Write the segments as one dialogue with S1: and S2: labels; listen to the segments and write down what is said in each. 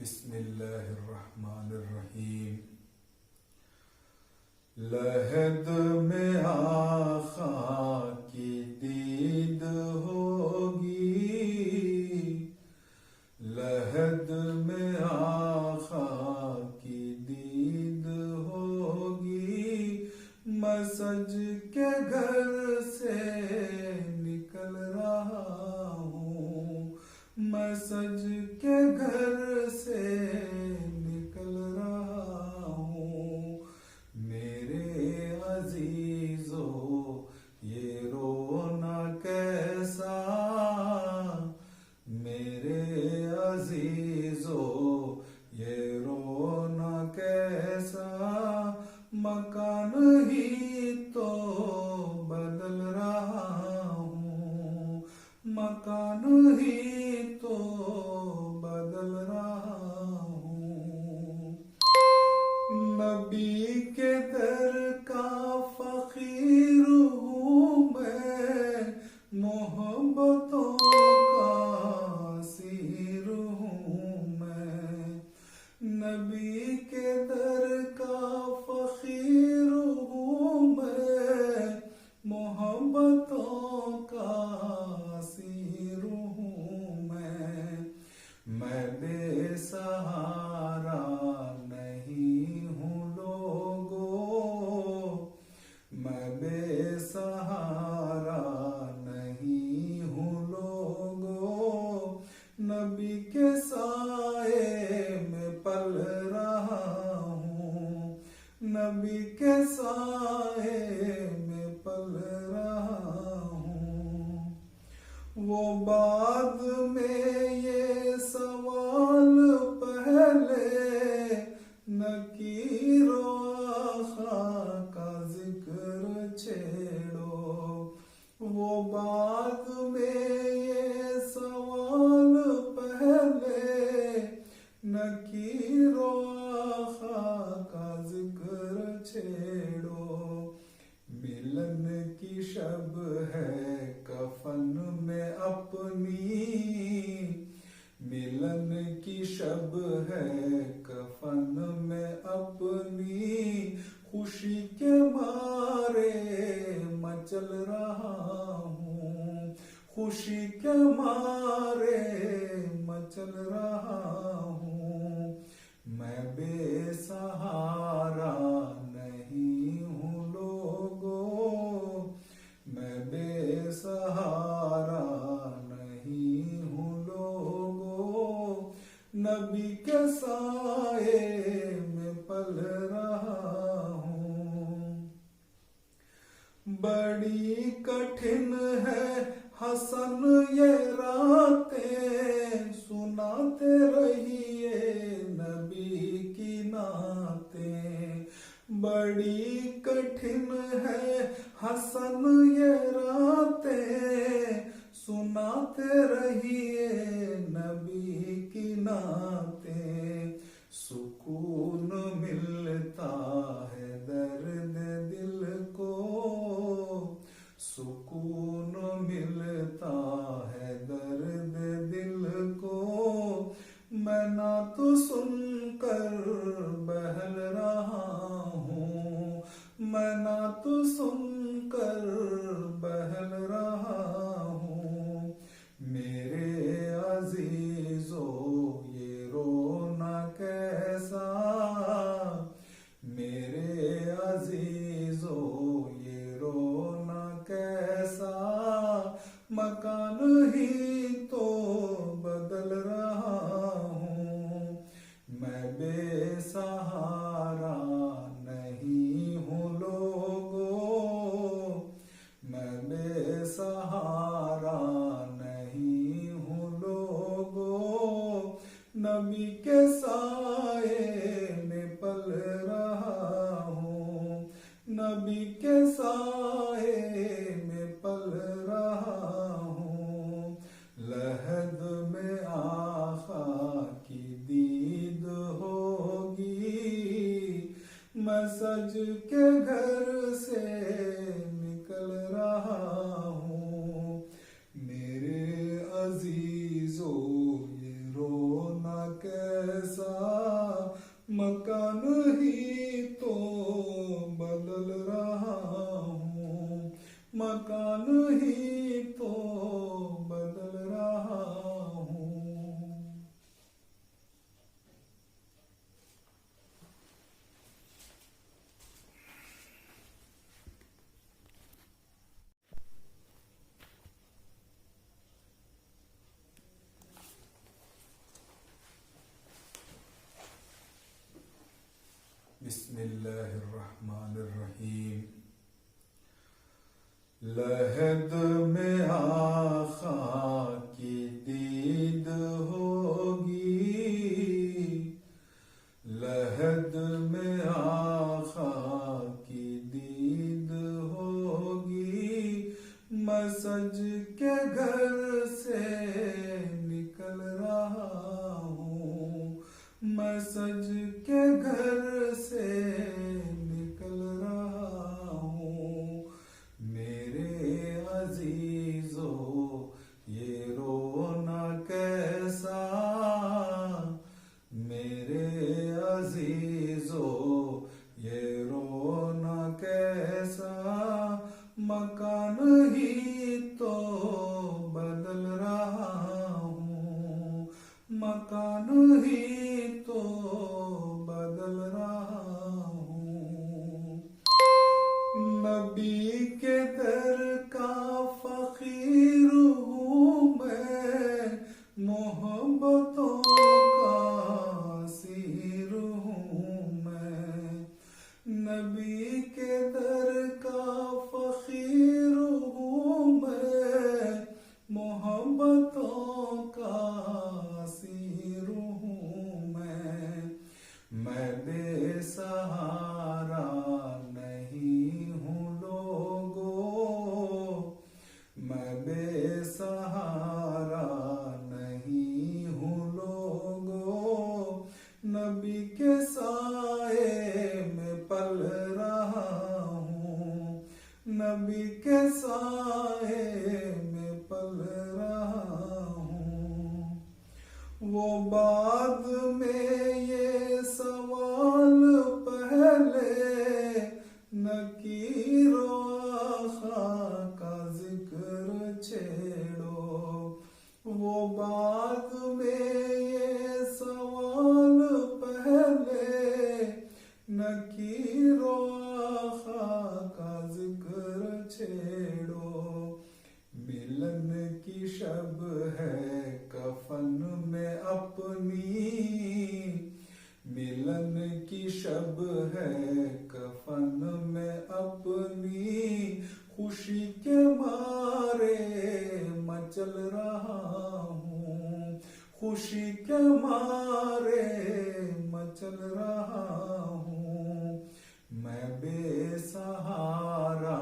S1: बिस्मिल्लाहिर्रहमानिर्रहीम। लहद में आका की दीद होगी, लहद में आका की दीद होगी। मैं सज के घर से निकल रहा हूँ, मैं सज के घर से निकल रहा हूँ। मेरे अजीजो ये रोना कैसा, मेरे अजीजो ये रोना कैसा। मकान ही तो बदल रहा हूँ, मकान ही तो बदल रहा हूँ। नबी के दर का फकीर हूँ मैं, मोहब्बतों का असीर हूँ मैं। नबी के दर का फकीर हूँ मैं, मोहब्बतों का असीर हूँ मैं बेसहारा नहीं हूँ लोगों, मैं बेसहारा नहीं हूँ लोगों। नबी के साए में पल रहा हूँ, नबी के साए में पल रहा हूँ। वो बाद में ये सवाल पहले, नकीरो आखा का जिक्र छेड़ो। वो बाद में ये सवाल पहले, नकीरो आखा का जिक्र छेड़ो। मिलन की शब है कफन में अपनी, मिलन की शब है कफन में अपनी। खुशी के मारे मचल रहा हूँ, खुशी के मारे मचल रहा हूँ। मैं बेसहारा नहीं हूँ लोगों, मैं बेसहारा नहीं हूँ लोगों। नबी के साए में पल रहा हूँ। बड़ी कठिन है हसन ये रातें, सुनाते रहिए नबी की नातें। बड़ी कठिन है हसन ये रातें, सुनाते रहिए नबी की नातें। सुकून मिलता है दर्द दिल को, सुकून मिलता है दर्द दिल को। मैं ना तो सुनकर बहल रहा हूँ, मैं ना तो सुनकर बहल रहा हूँ। मेरे अजीजो ये रोना कैसा, मेरे अजीजो ये रोना कैसा। मकान ही तो बदल रहा हूँ, मैं बेसहारा नहीं हूँ लोगों, मैं बेसहारा नहीं हूँ लोगों। नबी के साए में पल रहा हूँ, नबी के साए में पल रहा हूँ। लहद में आका की दीद होगी, मैं सज के घर से निकल रहा हूँ। मेरे अजीजों ये रोना कैसा, बिस्मिल्लाहिर्रहमानिर्रहीम। लहद में आखा की दीद होगी, लहद में आखा की दीद होगी, मैं सज के घर से निकल रहा हूँ, मैं सज के घर से निकल रहा हूँ। मेरे अजीजो ये रोना कैसा, मेरे अजीजो ये रोना कैसा, मकान ही तो बदल रहा हूँ, मकान ही तो बदल रहा हूँ। नबी के दर का फकीर हूँ मैं, मोहब्बतों का असीर हूँ मैं। नबी के दर का फकीर हूँ मैं, मोहब्बतों का असीर हूँ मैं बेसहारा नहीं हूँ लोगों, मैं बेसहारा नहीं हूँ लोगों। नबी के साए में पल रहा हूँ, नबी के साए में पल रहा हूँ। वो बाद में ये सवाल पहले, नकीरो आखा का जिक्र छेड़ो। वो बाद में ये सवाल पहले, नकीरो आखा का जिक्र छेड़ो। मिलन की शब है कफन में अपनी, मिलन की शब है कफन में अपनी, खुशी के मारे मचल रहा हूँ, खुशी के मारे मचल रहा हूँ। मैं बेसहारा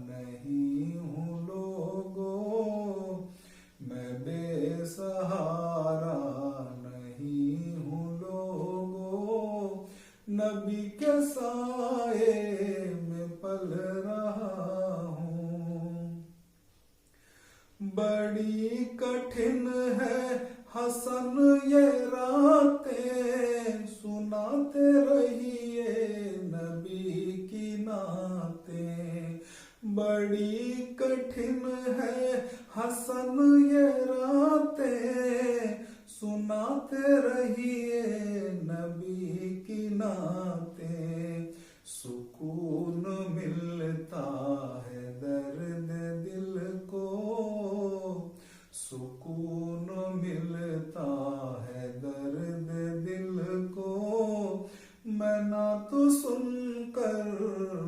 S1: नहीं हूँ लोगों, मैं बेसहारा नहीं हूँ लोगों। नबी के साए में पल रहा हूँ। बड़ी कठिन है हसन ये रातें, सुनाते रहिए नबी की नातें। बड़ी कठिन है हसन ये रातें, सुनाते रहिए नबी की नातें। सुकून मिलता है दर्द दिल को, सुकून मिलता है दर्द दिल को। मैं ना तो सुनकर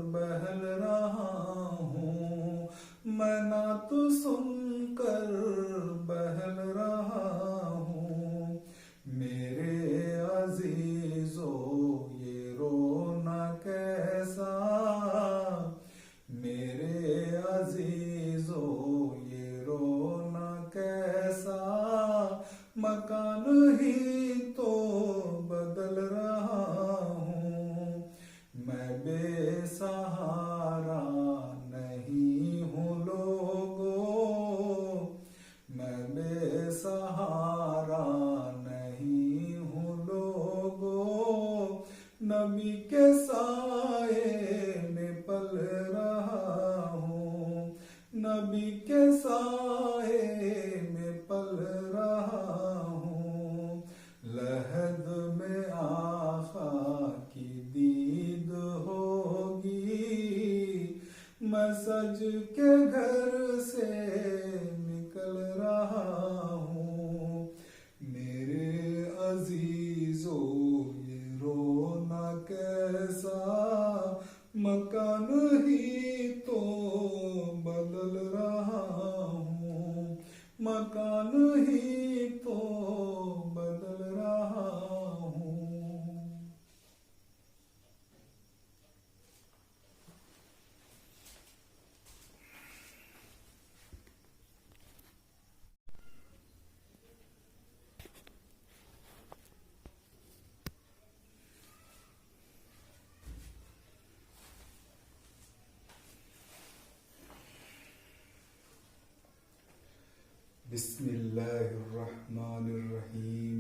S1: बहल रहा हूँ, मैं ना तो सुनकर बहल रहा हूँ। मेरे अजीजो ये रोना कैसा, मेरे अजीजो ये रोना कैसा, मकान ही तो बदल रहा हूँ। मैं बेसहारा नहीं हूँ लोगों, मैं बेसहारा नहीं हूँ लोगों। नबी के साए में पल रहा हूँ, नबी के साए में पल रहा हूँ। लहद में आखा की दीद होगी, मैं सज के घर से निकल रहा हूँ। मेरे अजीजों ये रोना कैसा, ही तो बदल रहा हूँ, मकान ही तो बदल रहा हूँ। बिस्मिल्लाहिर्रहमानिर्रहीम।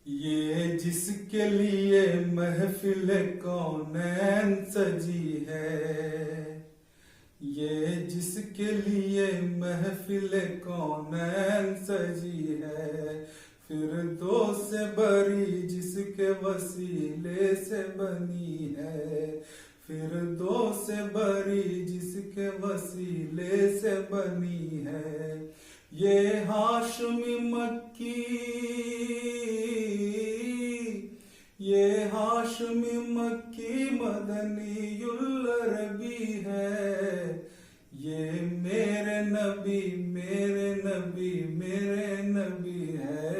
S1: ये जिसके लिए महफिल कौनैन सजी है, ये जिसके लिए महफिल कौनैन सजी है, फिरदौस से बरी जिसके वसीले से बनी है, फिरदौस से बरी जिसके वसीले से बनी है। ये हाशमी मक्की, ये हाशमी मक्की मदनीयुल अरबी है। ये मेरे नबी मेरे नबी मेरे नबी है,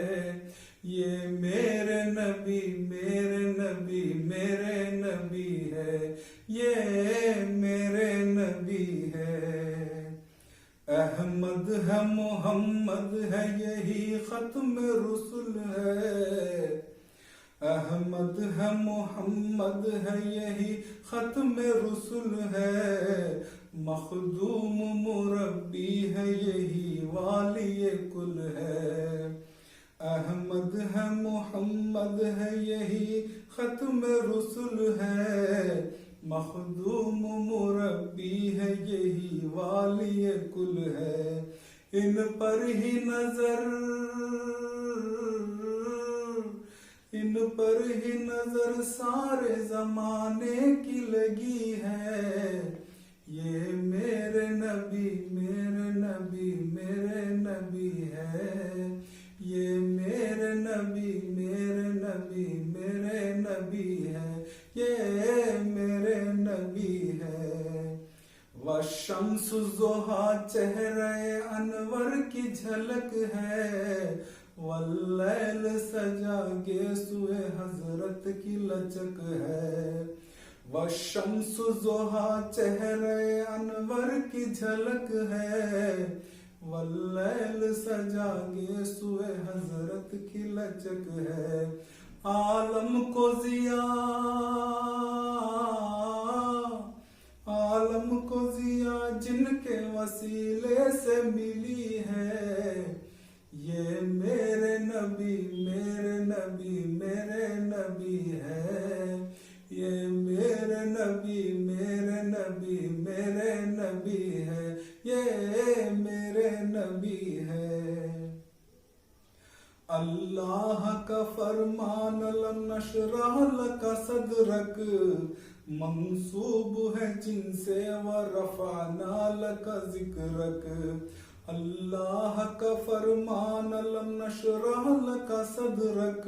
S1: ये मेरे नबी मेरे नबी मेरे नबी है, ये मेरे नबी है। अहमद है मोहम्मद है यही खत्म रुसुल है, अहमद है मोहम्मद है यही खत्म रुसुल है। मखदूम मुरब्बी है यही वाली कुल है, अहमद है मोहम्मद है यही खत्म रुसुल है। मखदूम मुरब्बी है यही वाली कुल है। इन पर ही नजर, इन पर ही नजर सारे जमाने की लगी है। ये मेरे नबी मेरे नबी मेरे नबी है, ये मेरे नबी मेरे नबी मेरे नबी है, ये मेरे नबी है। वशम्स ज़ोहा चेहरे अनवर की झलक है, वल्लैल सजा गेसुए हजरत की लचक है। वशम्स ज़ोहा चेहरे अनवर की झलक है, वल्लैल सजा गेसुए हजरत की लचक है। आलम को जिया, आलम को जिया जिनके वसीले से मिली है। ये मेरे नबी मेरे नबी मेरे नबी है, ये मेरे नबी मेरे नबी मेरे नबी है, ये मेरे नबी है। अल्लाह का फरमान लम नशरह लका सदरक, मंसूब है जिनसे व रफाना लका जिक्रक। अल्लाह का फरमान लम नशरह लका सदरक,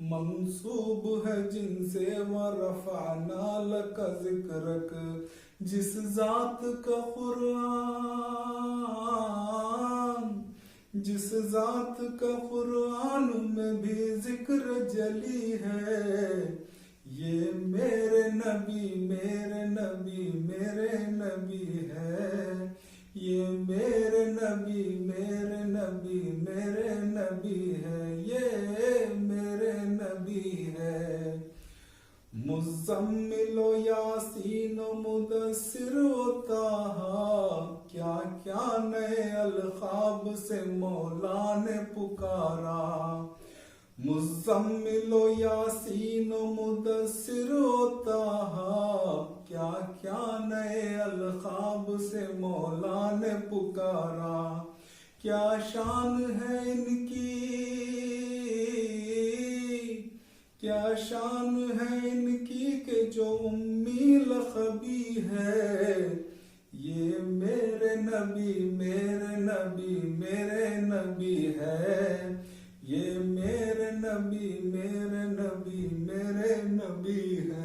S1: मंसूब है जिनसे व रफाना लका जिक्रक। जिस जात का कुरान, जिस जात का कुरान में भी जिक्र जली है। ये मेरे नबी मेरे नबी मेरे नबी है, ये मेरे नबी मेरे नबी मेरे नबी है, ये मेरे नबी है। मुज़म्मिलो यासीनो मुदस्सिर ताहा, क्या क्या नए अलखाब से मौला ने पुकारा। मुज़म्मिलो यासीनो मुदस्सिर ताहा, क्या क्या नए अलखाब से मौला ने पुकारा। क्या शान है इनकी, क्या शान है इनकी कि जो उम्मी लखबी है। ये मेरे नबी मेरे नबी मेरे नबी है, ये मेरे नबी मेरे नबी मेरे नबी है।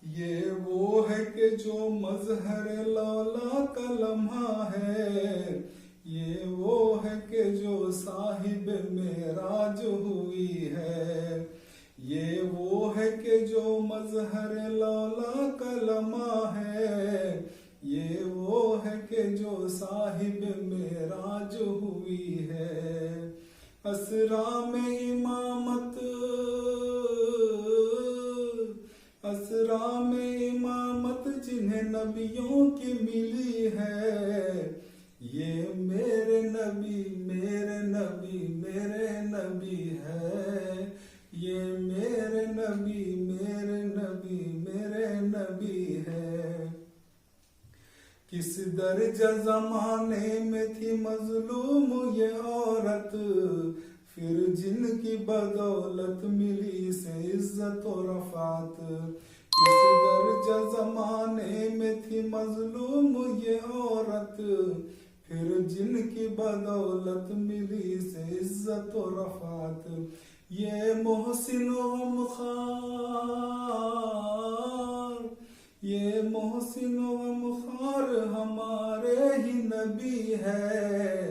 S1: ये वो है कि जो मजहर लौला का लम्हा है, ये वो है कि जो साहिब मेराज हुई है, ये वो है कि जो मजहर लौला का लम्हा है, ये वो है कि जो साहिब मेराज हुई है। असरा में इमामत, असरा में इमामत जिन्हें नबियों की मिली है, ये मेरे नबी मेरे नबी मेरे नबी है, ये मेरे नबी मेरे नबी मेरे नबी है। किस दर्जा जमाने में थी मजलूम ये औरत, फिर जिनकी बदौलत मिली से इज्जत और रफात। किस दर्जा जमाने में थी मजलूम ये औरत, फिर जिनकी बदौलत मिली से इज्जत और रफात। ये मोहसिन गमखार, ये मोहसिन गमखार हमारे ही नबी है,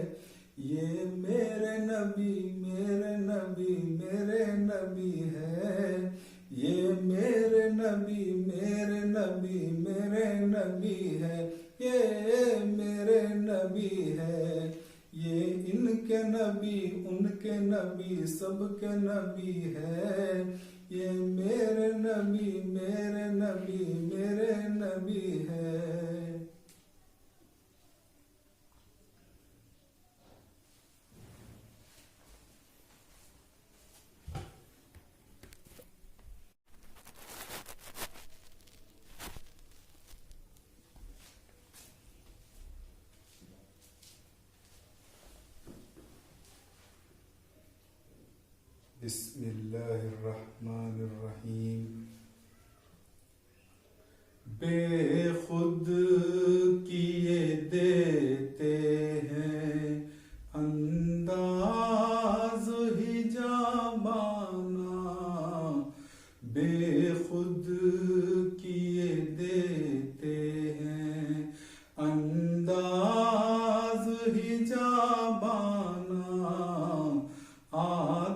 S1: ये मेरे नबी मेरे नबी मेरे नबी है, ये मेरे नबी मेरे नबी मेरे नबी है, ये मेरे नबी है। ये इनके नबी उनके नबी सबके नबी है, ये मेरे नबी मेरे नबी मेरे नबी है। बिस्मिल्लाहिर्रहमानिर्रहीम। बेखुद किए देते हैं अंदाज हिजाबाना, बेखुद किए देते हैं अंदाज हिजाबाना।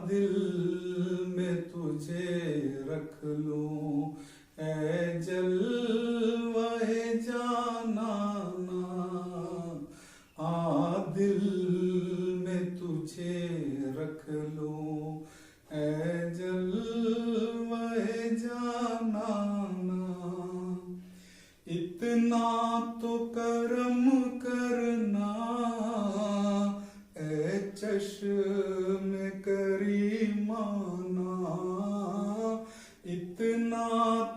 S1: दिल में तुझे रख लूं ऐ जलवाए जानाना, दिल में तुझे रख लूं ऐ जलवाए जानाना। इतना तो करम करना ऐ चश्म करीमाना, इतना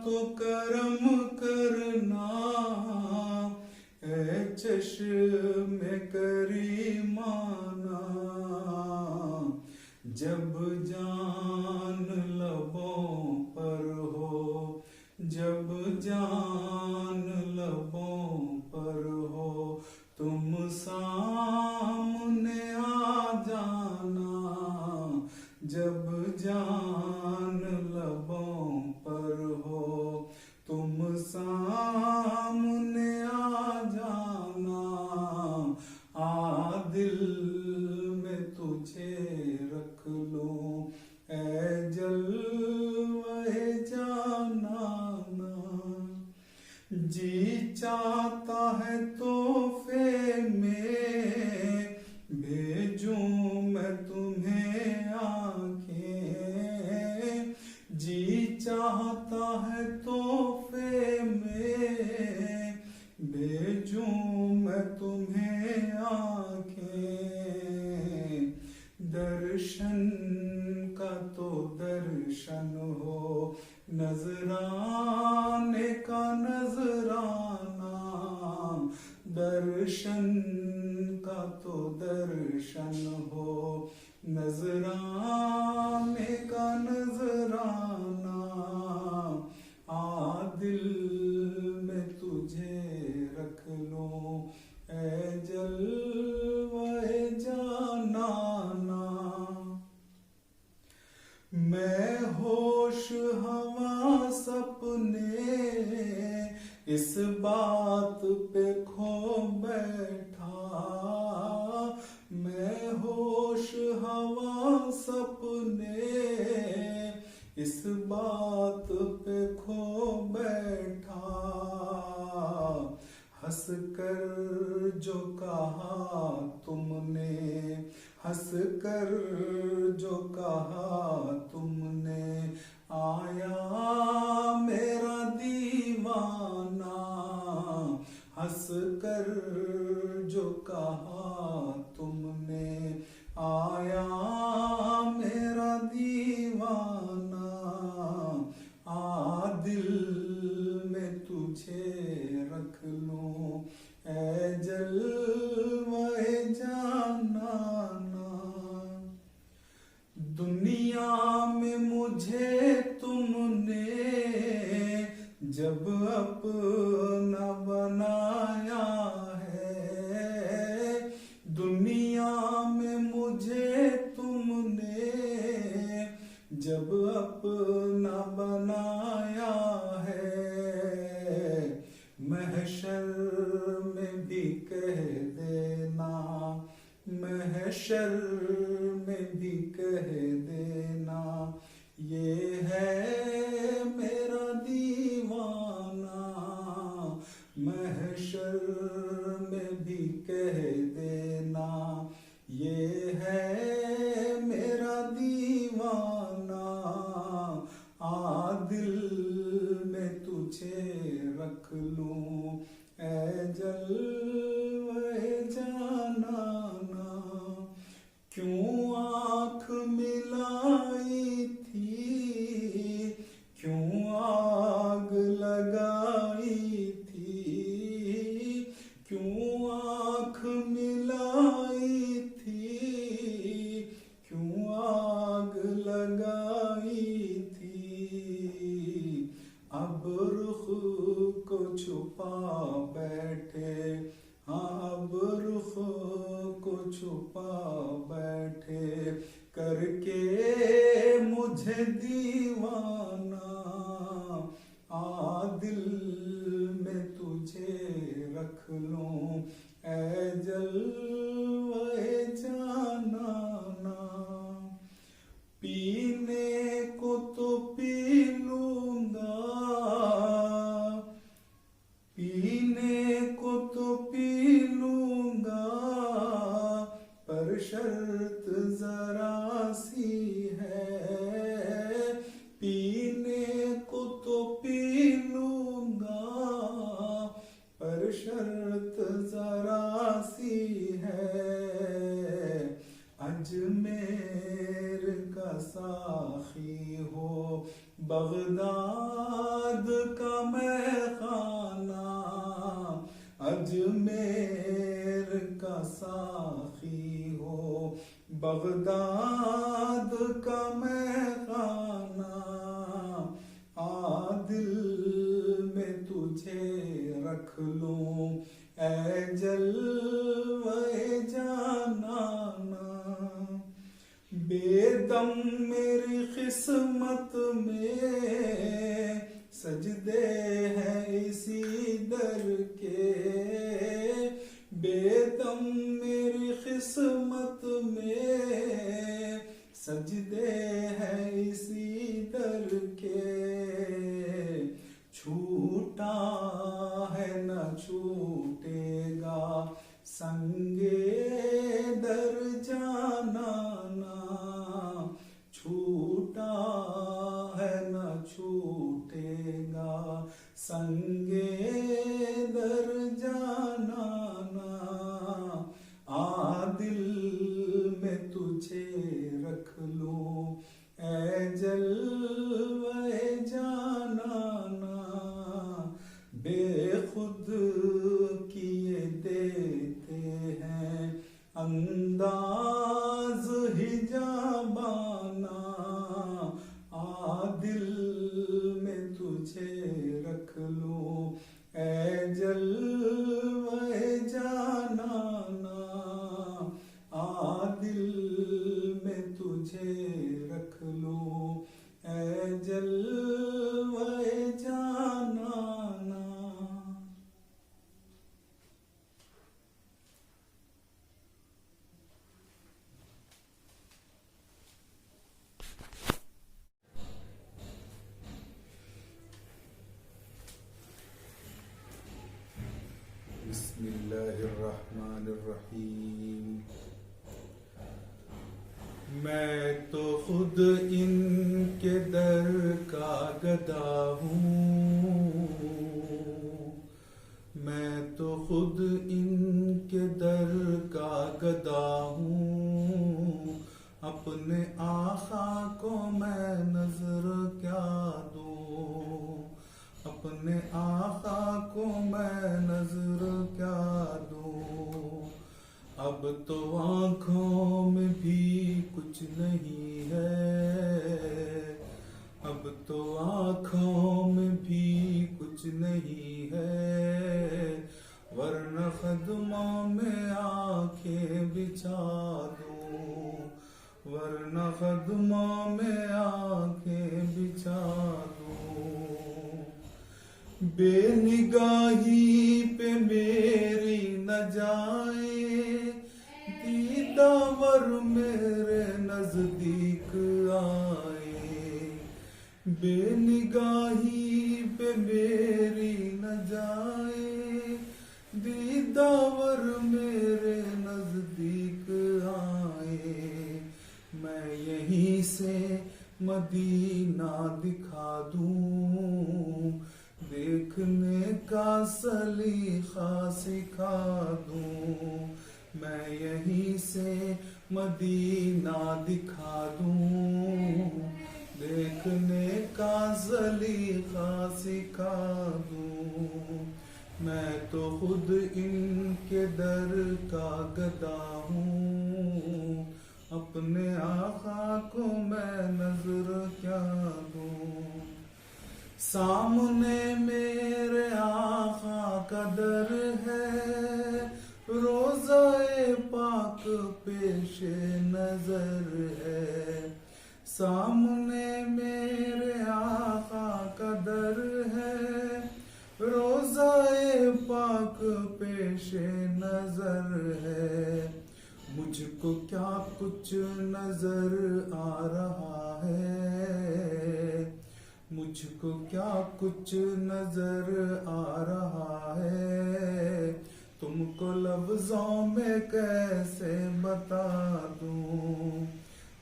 S1: तो करम करना ऐ चश्म करीमाना। जब जान लबों पर हो, जब जान लबों पर हो, तुम सामने आ जाना। जब जान लबों पर हो, तुम सामने आ जाना। दिल में तुझे रख लूं ऐ जलवाए जानाना। जी चाहता है तोहफे में भेजूं मैं तुम्हें आंखें, जी चाहता है तोहफे में भेजूं मैं तुम्हें आंखें। दर्शन का तो दर्शन हो, नजराने का नजराना। दर्शन का तो दर्शन हो, नजराने का नजराना। दिल में तुझे रख लूं ऐ जलवाए जानाना। मैं होश हवा सपने इस बात पे खो बैठा, मैं होश हवा सपने इस बात पे खो बैठा। हंस कर जो कहा तुमने, हंस कर जो कहा तुमने, आया मेरा दीवाना। हंस कर जो कहा तुमने, आया मेरा दीवाना। दिल में तुझे रख लूं ऐ जलवे जानाना। दुनिया में मुझे तुमने जब अपना बनाया है, दुनिया में मुझे तुमने जब अपना बनाया है। महशर में भी कह देना, महशर में भी कह देना, ये है मेरा दीवाना। महशर में भी कह देना, ये है मेरा दीवाना। दिल में तुझे रख लूं ऐ जलवे जानाना। क्यों आँख मिलाई थी, क्यों आग लगाई थी, क्यों आँख मिलाई थी, क्यों आग लगाई थी। अब रुख को छुपा बैठे, हाँ अब रुख को छुपा बैठे, करके मुझे दीवाना। दिल में तुझे रख लूं ऐ जलवे जानाना। पीने को तो पी लूंगा, पीने को तो पी लूंगा, पर शर्त जरा सी है। पीने को तो पी लूंगा, पर शर्त जरा सी है। अजमेर का साखी हो, बगदाद का मैखाना। अजमेर का साखी हो, बगदाद का मैखाना। दिल में तुझे रख लूं ऐ जलवे जानाना। बेदम मेरी किस्मत में सजदे हैं इसी दर के। बेदम मेरी किस्मत में सजदे हैं इसी दर के। छूटा है न छूटेगा संगे दर जानाना। छूटा है न छूटेगा संगे दर जानाना। दिल में तुझे रख लूं ऐ जलवे जानाना। बेखुद किए देते हैं अंदाज हिजाबाना। दिल में तुझे रख लूं बिस्मिल्लाहिर्रहमानिर्रहीम। मैं तो खुद इनके दर का गदा हूँ, मैं तो खुद इनके दर का गदा हूँ। अपने आका को मैं नजर क्या दूँ, अपने आका को मैं नजर क्या दूँ। अब तो आँखों में भी कुछ नहीं है, अब तो आँखों में भी कुछ नहीं है, वरना कदमों में आंखें बिछा दूँ, वरना कदमों में आंखें बिछा दूँ। बेनिगाही पे मेरी न जाए, दीदावर मेरे नजदीक आए। बेनिगाही पे मेरी न जाए, दीदावर मेरे नजदीक आए। मैं यहीं से मदीना दिखा दूँ, देखने का सलीका सिखा दूँ। मैं यहीं से मदीना दिखा दूँ, देखने का सलीका सिखा दूँ। मैं तो खुद इनके दर का गदा हूँ, अपने आका को मैं नजर क्या दूँ। सामने मेरे आका का दर है, रोज़ाए पाक पेशे नजर है। सामने मेरे आका का दर है, रोज़ाए पाक पेशे नजर है। मुझको क्या कुछ नजर आ रहा है, मुझको क्या कुछ नजर आ रहा है, तुमको लफ्जों में कैसे बता दूँ,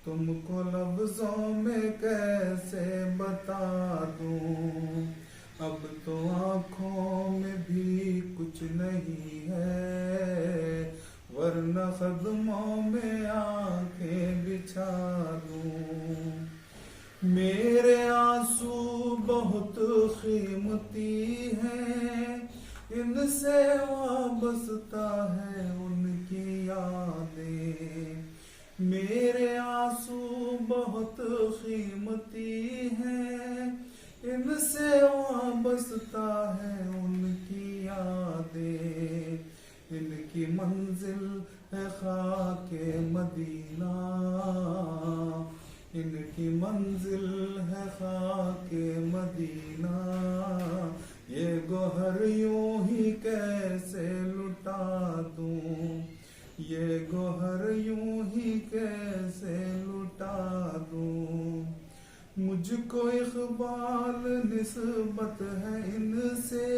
S1: तुमको लफ्जों में कैसे बता दूँ। अब तो आँखों में भी कुछ नहीं है, वरना कदमों में आंखें बिछा दूँ। मेरे आंसू बहुत कीमती हैं, इनसे वाबस्ता है उनकी यादें। मेरे आंसू बहुत कीमती हैं, इनसे वाबस्ता है उनकी यादें। इनकी मंजिल है खाके मदीना, इनकी मंजिल है खाके मदीना। ये गोहर यूं ही कैसे लुटा दूँ, ये गोहर यूं ही कैसे लुटा दूँ। मुझको इक़बाल निस्बत है इनसे,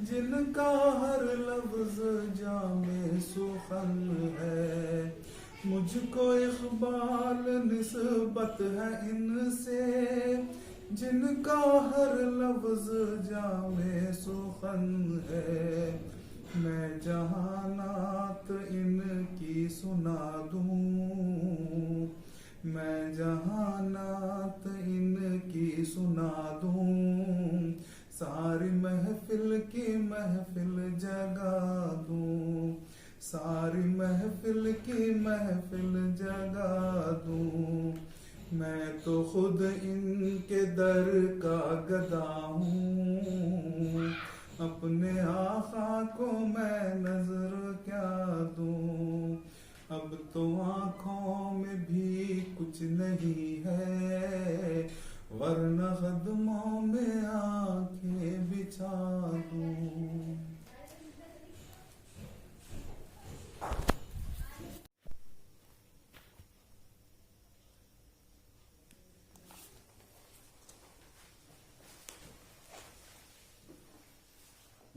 S1: जिनका हर लफ्ज जामे सुखन है। मुझको इक़बाल निस्बत है इनसे, जिनका हर लफ्ज जामे सुखन है। मैं जहानात इनकी सुना दूँ, मैं जहानात इनकी सुना दूँ। सारी महफिल की महफिल जगा दूँ, सारी महफिल की महफिल जगा दूँ। मैं तो खुद इनके दर का गदा हूँ, अपने आका को मैं नजर क्या दूँ। अब तो आँखों में भी कुछ नहीं है, वरना कदमों में आंखें बिछा दूँ।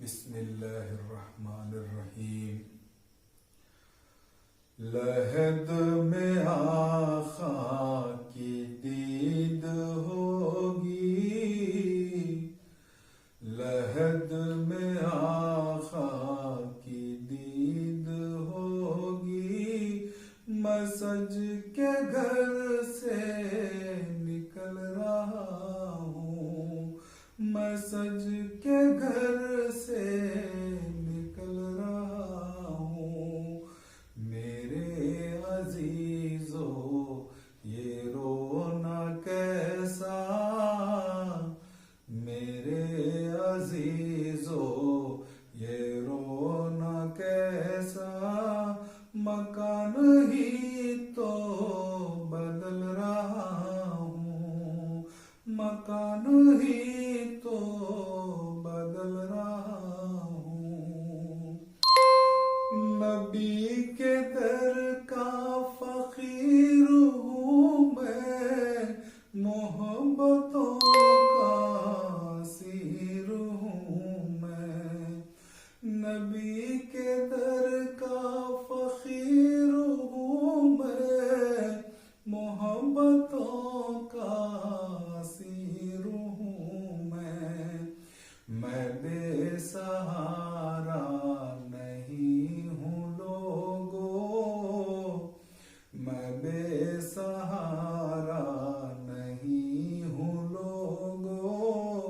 S1: बिस्मिल्लाहिर्रहमानिर्रहीम। लहद में आका की दीद होगी, लहद में आका की दीद होगी। मैं सज के घर से निकल रहा हूँ, मैं सज के घर से निकल रहा हूँ। मेरे अजीजो ये रोना कैसा, मेरे अजीजो ये रोना कैसा। मकान ही तो बदल रहा हूँ, मकान ही तो बदल रहा हूँ। नबी के दर का फकीर हूँ मैं, मोहब्बतों का सीर हूँ मैं। नबी के दर का फकीर हूँ मैं, मोहब्बतों का सीर हूँ मैं बेसहारा नहीं हूँ लोगों, मैं बेसहारा नहीं हूँ लोगों।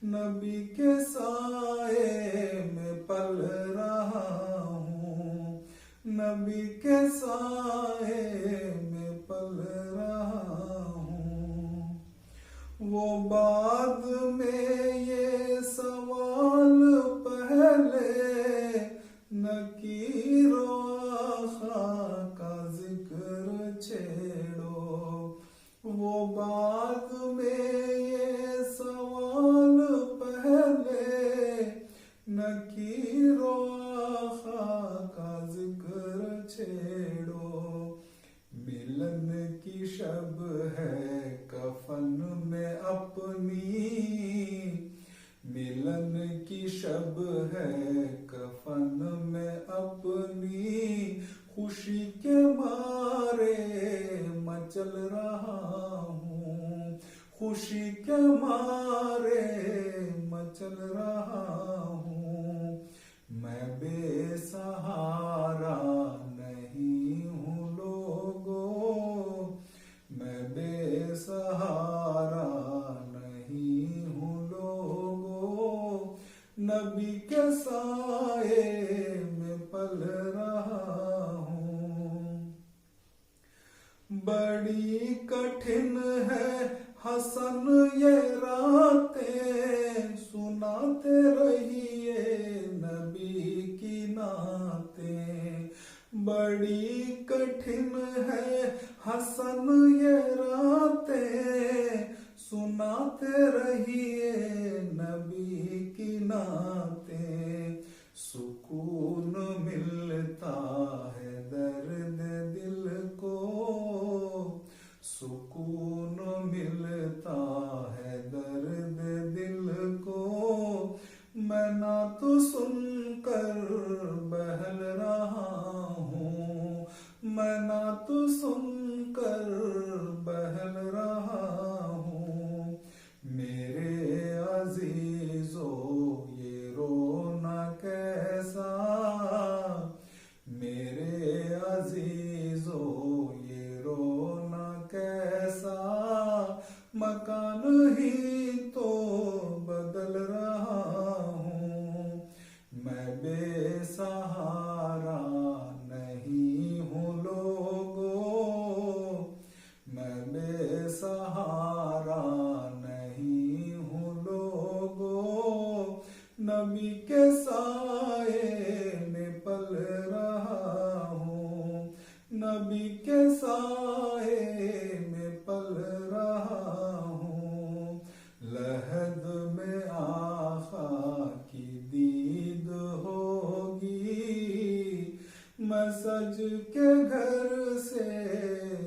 S1: नबी के साए में पल रहा हूँ, नबी के साए में पल रहा हूँ। वो बाद में ये सवाल पहले, नकीरो आखा का जिक्र छेड़ो। वो बाद में ये सवाल पहले, नकीरो आखा का जिक्र छेड़ो। मिलन की शब है कफन में अपनी, मिलन की शब है कफन में अपनी। खुशी के मारे मचल रहा हूँ, खुशी के मारे मचल रहा हूँ। मैं बेसहारा नहीं हूँ लोगों, मैं बेसहारा नहीं हूँ लोगों। नबी के साए में पल रहा हूँ। बड़ी कठिन है हसन ये रातें, सुनाते रहिए नबी की नातें। बड़ी कठिन है हसन ये रातें, सुनाते रहिए नबी की नातें। सुकून मिलता है दर्द दिल को, सुकून मिलता है दर्द दिल को। मैं ना तो सुनकर बहल रहा हूँ, मैं ना तो सुनकर बहल रहा हूँ। मेरे अजीजो ये रोना कैसा, मेरे अजीजो ये रोना कैसा। मकान ही तो बदल रहा हूँ, मैं बेसहारा नहीं हूँ लोगों, मैं बेसहारा नहीं हूँ लोगों। नबी के साए में पल रहा हूँ, नबी के साए में पल रहा हूँ। लहद में आका की दीद होगी, मैं सज के घर से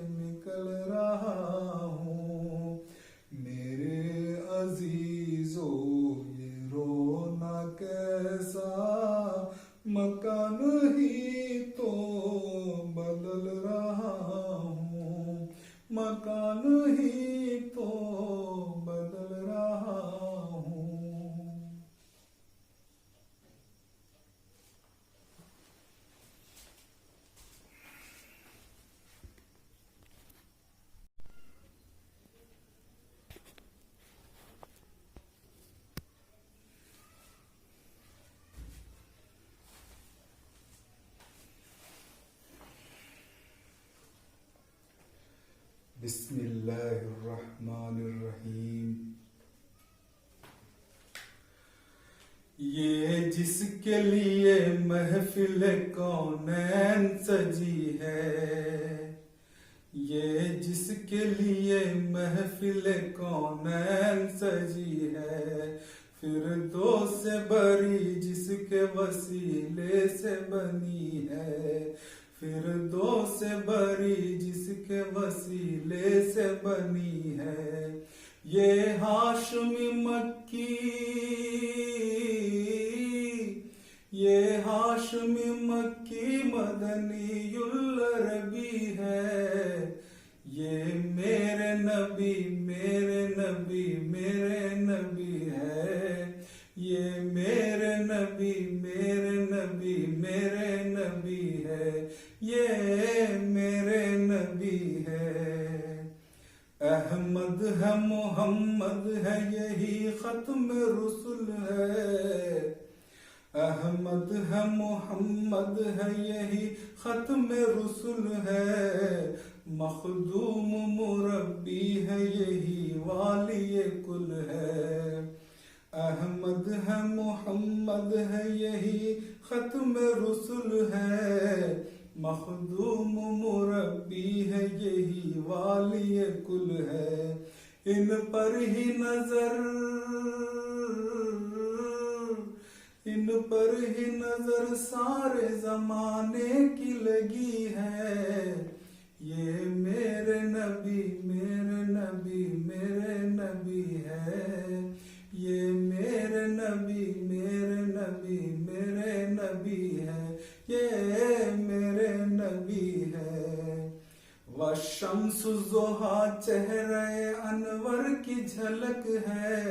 S1: निकल रहा हूँ। मेरे अजीजों ये रोना कैसा, बिस्मिल्लाहिर्रहमानिर्रहीम। ये जिसके लिए महफिल कौनैन सजी है, ये जिसके लिए महफिल कौनैन सजी है, फिरदौस से बरी जिसके वसीले से बनी है, फिरदौस से बरी जिसके वसीले से बनी है। ये हाशमी मक्की, ये हाशमी मक्की मदनीयुल अरबी है, ये मेरे नबी मेरे नबी मेरे नबी है, ये मेरे नबी मेरे नबी मेरे नबी है, ये मेरे नबी है। अहमद है मोहम्मद है यही खत्म रुसुल है, अहमद है मोहम्मद है यही खत्म रुसुल है, मखदूम मुरब्बी है यही वाली कुल है। अहमद है मोहम्मद है यही खत्म रुसुल है, मखदूम मुरब्बी है यही वाली कुल है। इन पर ही नजर, इन पर ही नजर सारे जमाने की लगी है, ये मेरे नबी मेरे नबी मेरे नबी है, ये मेरे नबी मेरे नबी मेरे नबी है, ये मेरे नबी है। वशम्स ज़ोहा चेहरे अनवर की झलक है,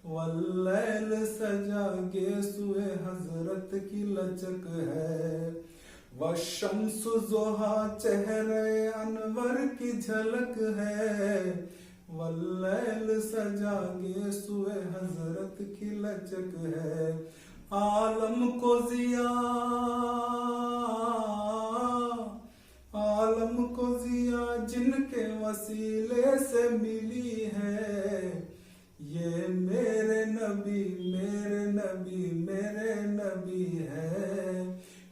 S1: वल्लैल सजा गेसुए हजरत की लचक है। वशम्स ज़ोहा चेहरे अनवर की झलक है, वल्लैल सजा गेसुए हजरत की लचक है। आलम को जिया, आलम को जिया जिनके वसीले से मिली है, ये मेरे नबी मेरे नबी मेरे नबी है,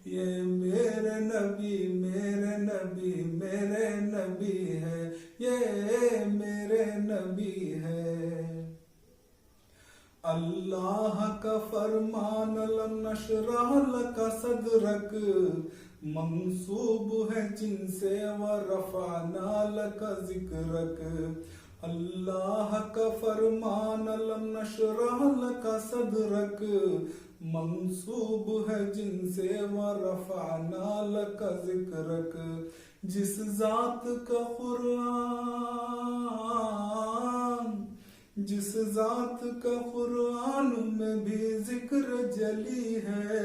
S1: ये मेरे नबी मेरे नबी मेरे नबी है, ये मेरे नबी है। अल्लाह का फरमान लम नशरह लका सदरक, मंसूब है जिनसे व रफाना लका जिक्रक। अल्लाह का फरमान लम नशरह लका सदरक, मंसूब है जिनसे व रफाना लका जिक्रक। जिस जात का कुरान, जिस जात का कुरान में भी जिक्र जली है,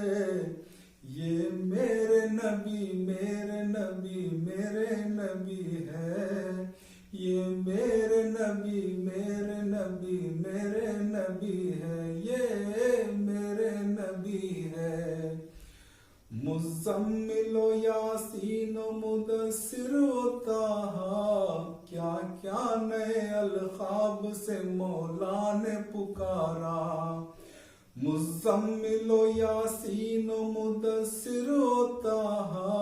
S1: ये मेरे नबी मेरे नबी मेरे नबी है, ये मेरे नबी मेरे नबी मेरे नबी है, ये मेरे नबी है। मुज़म्मिलो यासीनो मुदस्सिर ताहा, क्या क्या नए अलखाब से मौला ने पुकारा। मुज़म्मिलो यासीनो मुदस्सिर ताहा,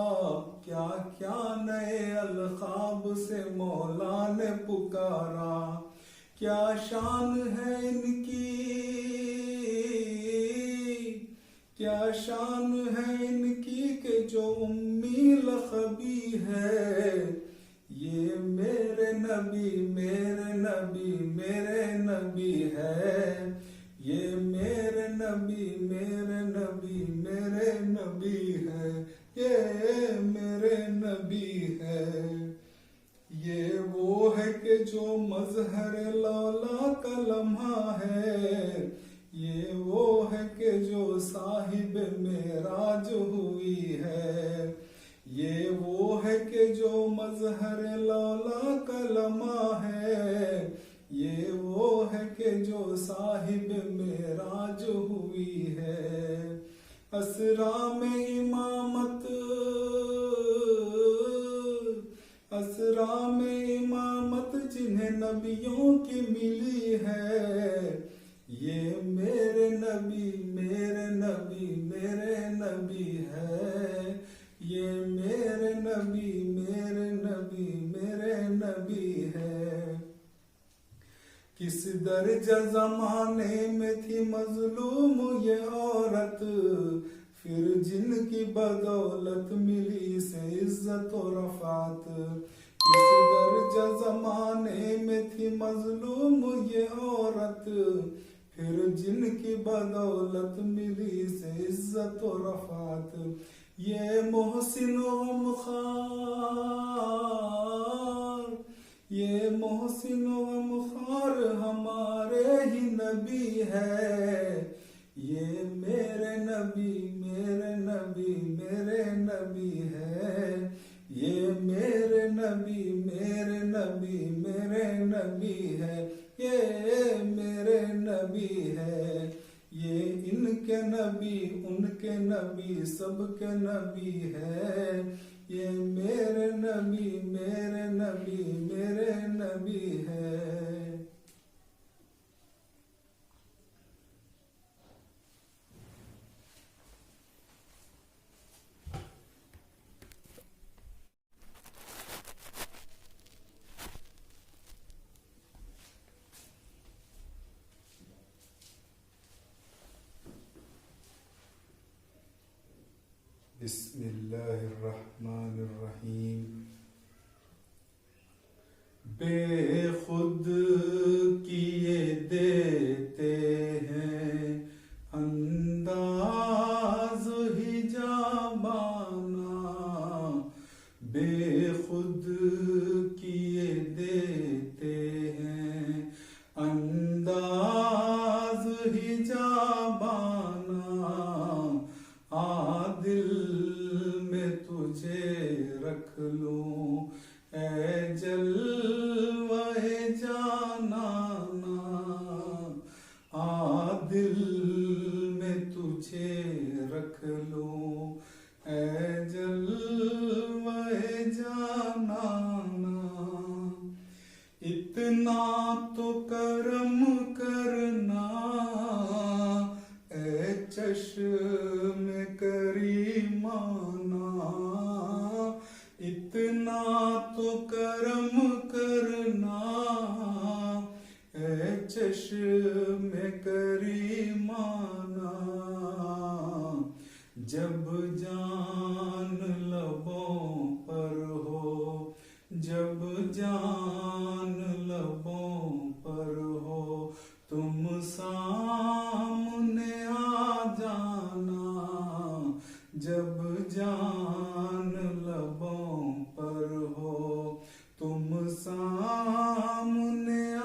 S1: क्या क्या नए अलखाब से मौला ने पुकारा। क्या शान है इनकी, क्या शान है इनकी कि जो उम्मी लखबी है, ये मेरे नबी मेरे नबी मेरे नबी है, ये मेरे नबी मेरे नबी मेरे नबी है, ये मेरे नबी है। ये वो है कि जो मजहर लौला का लम्हा है, ये वो है कि जो साहिब मेराज हुई है, ये वो है कि जो मजहर लौला का लम्हा है, ये वो है कि जो साहिब मेराज हुई है। असरा में इमामत, असरा में इमामत नबियों की मिली है। ये मेरे नबी मेरे नबी मेरे नबी है। ये मेरे नबी मेरे नबी मेरे नबी है। किस दर्जा जमाने में थी मजलूम ये औरत, फिर जिनकी बदौलत मिली इसे इज्जत और रफात। किस दर्जा जमाने में थी मजलूम ये औरत, फिर जिनकी बदौलत मिली इसे इज्जत और रफात। ये मोहसिन गमखार, ये मोहसिन गमखार हमारे ही नबी है। ये मेरे नबी मेरे नबी मेरे नबी है। ये मेरे नबी मेरे नबी मेरे नबी है। ये मेरे नबी है। ये इनके नबी उनके नबी सबके नबी है। ये मेरे नबी मेरे नबी मेरे नबी है। बिस्मिल्लाहिर्रहमानिर्रहीम। बेखुद किए देते हैं अंदाज हिजाबाना, बेखुद किए देते हैं अंदाज हिजाबाना। दिल में तुझे रख लूं ऐ जलवाए जानाना। दिल में तुझे रख लूं ऐ जलवाए जानाना। इतना तो करम करना ऐ चश्म करीमाना। इतना तो करम करना ऐ चश्म करीमाना। जब जान लबों पर हो, जब जान लबों पर हो, तुम सामने आ जाना। जब जान लबों पर हो, तुम सामने आ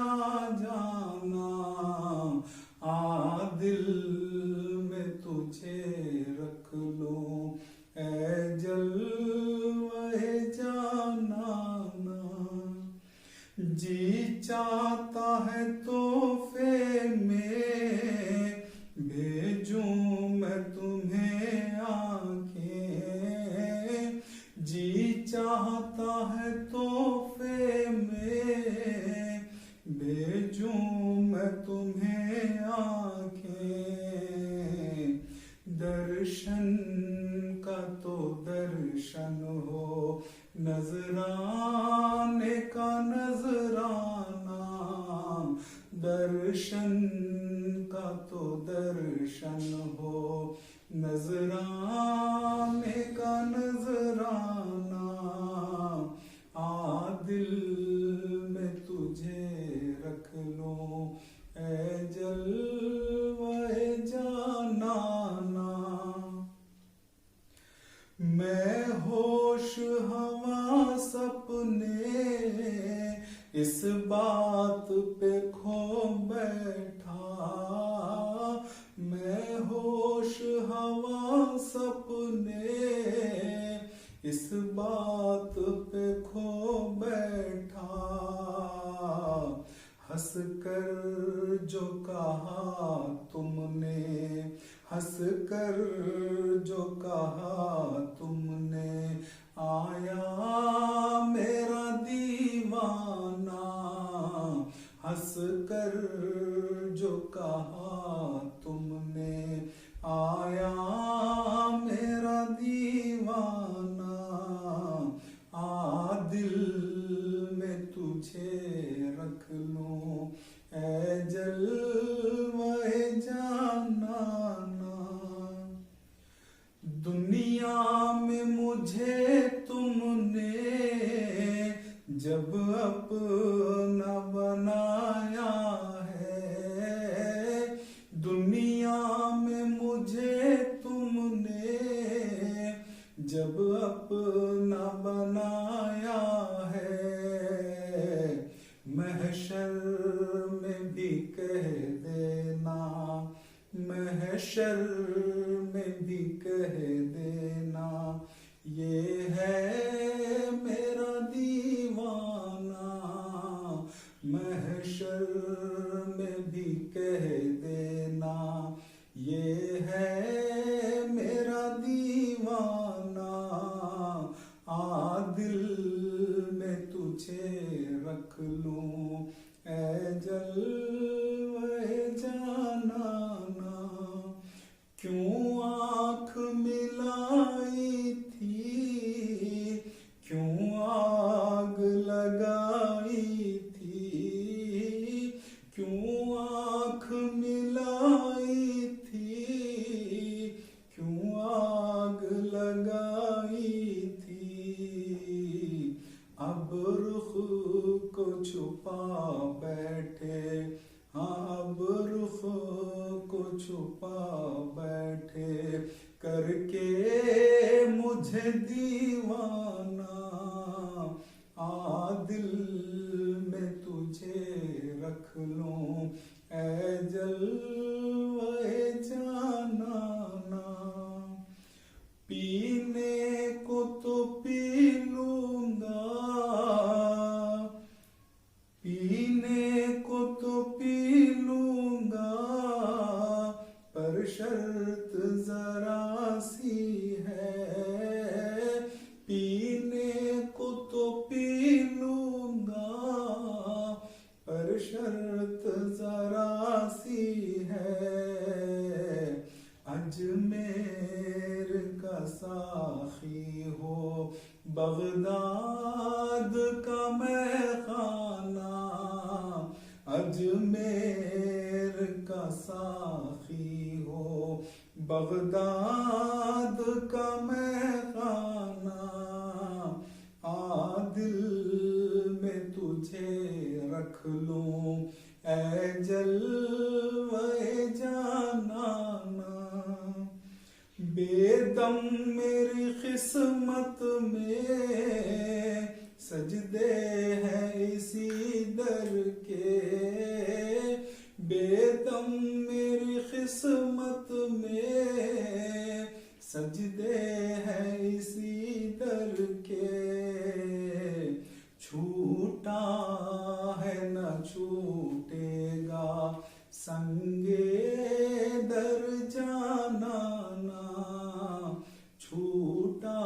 S1: जाना। दिल में तुझे रख लूं ऐ जलवाए जानाना। जी चाहता है तोहफे में भेजूं मैं तुम्हें आंखें। जी चाहता है तोहफे में भेजूं मैं तुम्हें आंखें। दर्शन का तो दर्शन हो, नजराने का नजराना। दर्शन का तो दर्शन हो, नजराने का नजराना। दिल में तुझे रख लूं ऐ जलवाए जानाना। मैं होश हवा सपने इस बात पे खो बैठा। मैं होश हवा सपने इस बात पे खो बैठा। हंस कर जो कहा तुमने, हंस कर जो कहा तुमने, आया मेरा दीवाना। हंस कर जो कहा तुमने, आया मेरा दीवाना, आ दिल में तुझे रख लूं, ऐ जलवे जानाना। दुनिया में मुझे तुमने जब अपना बनाया है, दुनिया में मुझे तुमने जब अपना बनाया है, महशर में भी कह देना, महशर में भी कह देना, ये है मेरा दीवाना, महशर में भी कह देना, ये है मेरा दीवाना, आ दिल में तुझे रख लूं, ऐ जलवे जानाना। क्यों आँख मिलाई थी, क्यों आग लगाई थी, क्यों आँख मिलाई थी, क्यों आग लगाई थी, अब रुख को छुपा बैठे, हाँ अब रुख को छुपा बैठे, करके मुझे दीवाना, आ दिल में तुझे रख लूं, ऐ जलवे जानाना। पीने को तो पी लूंगा, पीने को तो पी लूंगा, पर शर्त जरा सी है, पीने को तो पी लूंगा, पर शर्त जरा सी है, अजमेर का साखी हो, बगदाद का मैखाना, अजमेर का साखी हो, बगदाद का मैखाना, आ दिल में तुझे रख लूं, ऐ जलवे जानाना। बेदम मेरी किस्मत में सजदे हैं इसी दर के, बेदम मेरी किस्मत में सजदे हैं इसी दर के, छूटा है न छूटेगा संगे दर जानाना, छूटा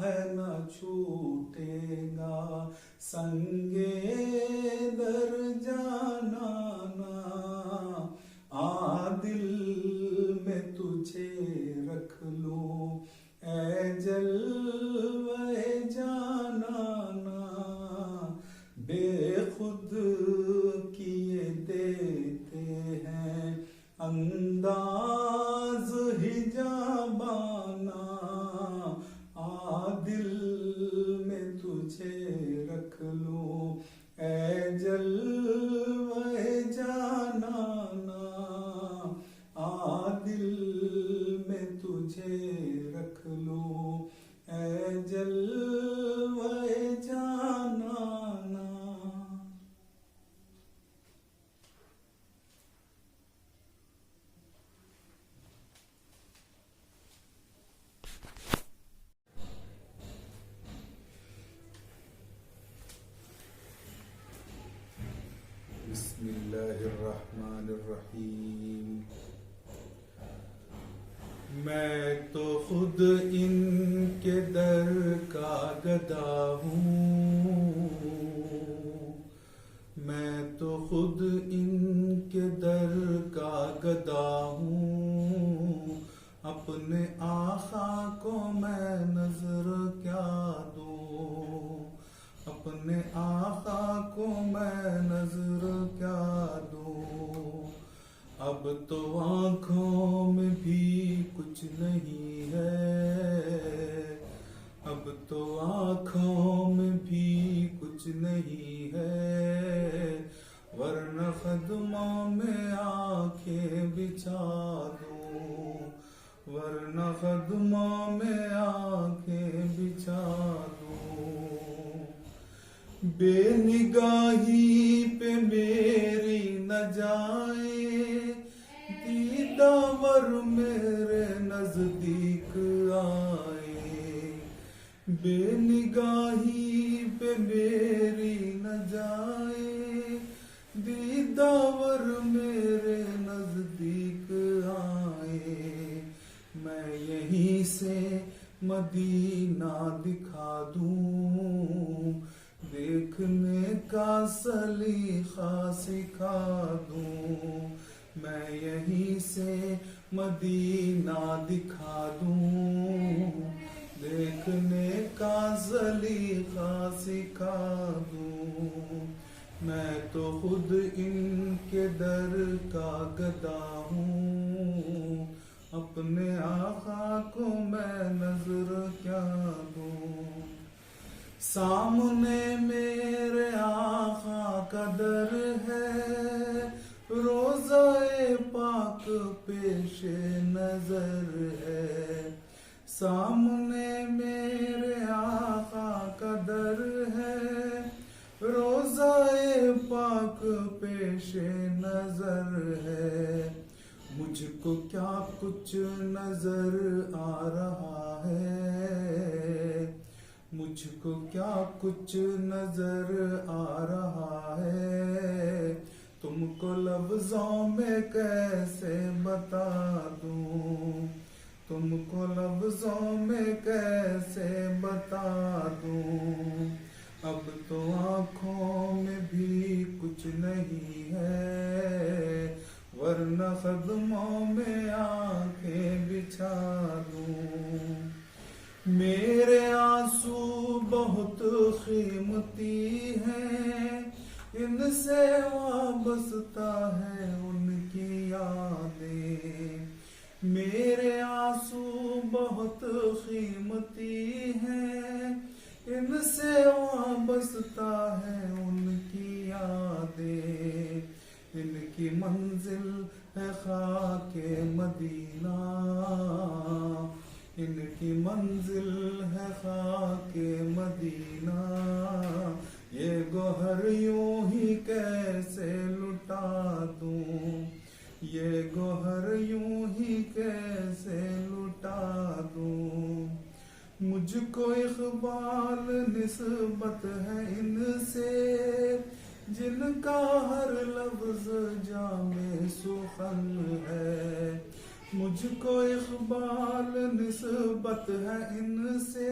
S1: है न छूटेगा संगे दर जानाना, आ दिल में तुझे रख लूं, ऐ जलवे जानाना। बेखुद किए देते हैं अंदाज हिजाबाना, आ दिल में तुझे रख लूं, ऐ जलवे जानाना, आ दिल में तुझे रख लूं, ऐ जलवे जानाना। बिस्मिल्लाहिर्रहमानिर्रहीम। मैं तो खुद इनके दर का गदा हूँ, मैं तो खुद इनके दर का गदा हूँ, अपने आका को मैं नजर क्या दूँ, अपने आका को मैं नजर क्या दूँ। अब तो आँखों में भी कुछ नहीं है, अब तो आँखों में भी कुछ नहीं है, वरना कदमों में आंखें बिछा दूँ, वरना कदमों में आंखें बिछा दूँ। बेनिगाही पे मेरी न जाए, दीदावर मेरे नजदीक आए, बेनिगाही पे मेरी न जाए, दीदावर मेरे नजदीक आए। मैं यहीं से मदीना दिखा दूँ, देखने का सलीका सिखा दूँ। मैं यहीं से मदीना दिखा दूँ, देखने का सलीका सिखा दूँ। मैं तो खुद इनके दर का गदा हूँ, अपने आका को मैं नजर क्या दूँ। सामने मेरे आका का दर है, रोज़ाए पाक पेशे नजर है। सामने मेरे आका का दर है, रोज़ाए पाक पेशे नजर है। मुझको क्या कुछ नजर आ रहा है, मुझको क्या कुछ नजर आ रहा है, तुमको लफ्जों में कैसे बता दूँ, तुमको लफ्जों में कैसे बता दूँ। अब तो आँखों में भी कुछ नहीं है, वरना कदमों में आंखें बिछा दूँ। मेरे आंसू बहुत कीमती हैं, इनसे वाबस्ता है उनकी यादें। मेरे आंसू बहुत कीमती हैं, इनसे वाबस्ता है उनकी यादें। इनकी मंजिल है खाके मदीना, इनकी मंजिल है खाके मदीना। ये गोहर यूं ही कैसे लुटा दूँ, ये गोहर यूं ही कैसे लुटा दूँ। मुझको इक़बाल निस्बत है इनसे, जिनका हर लफ्ज जामे सुखन है। मुझको इक़बाल निस्बत है इनसे,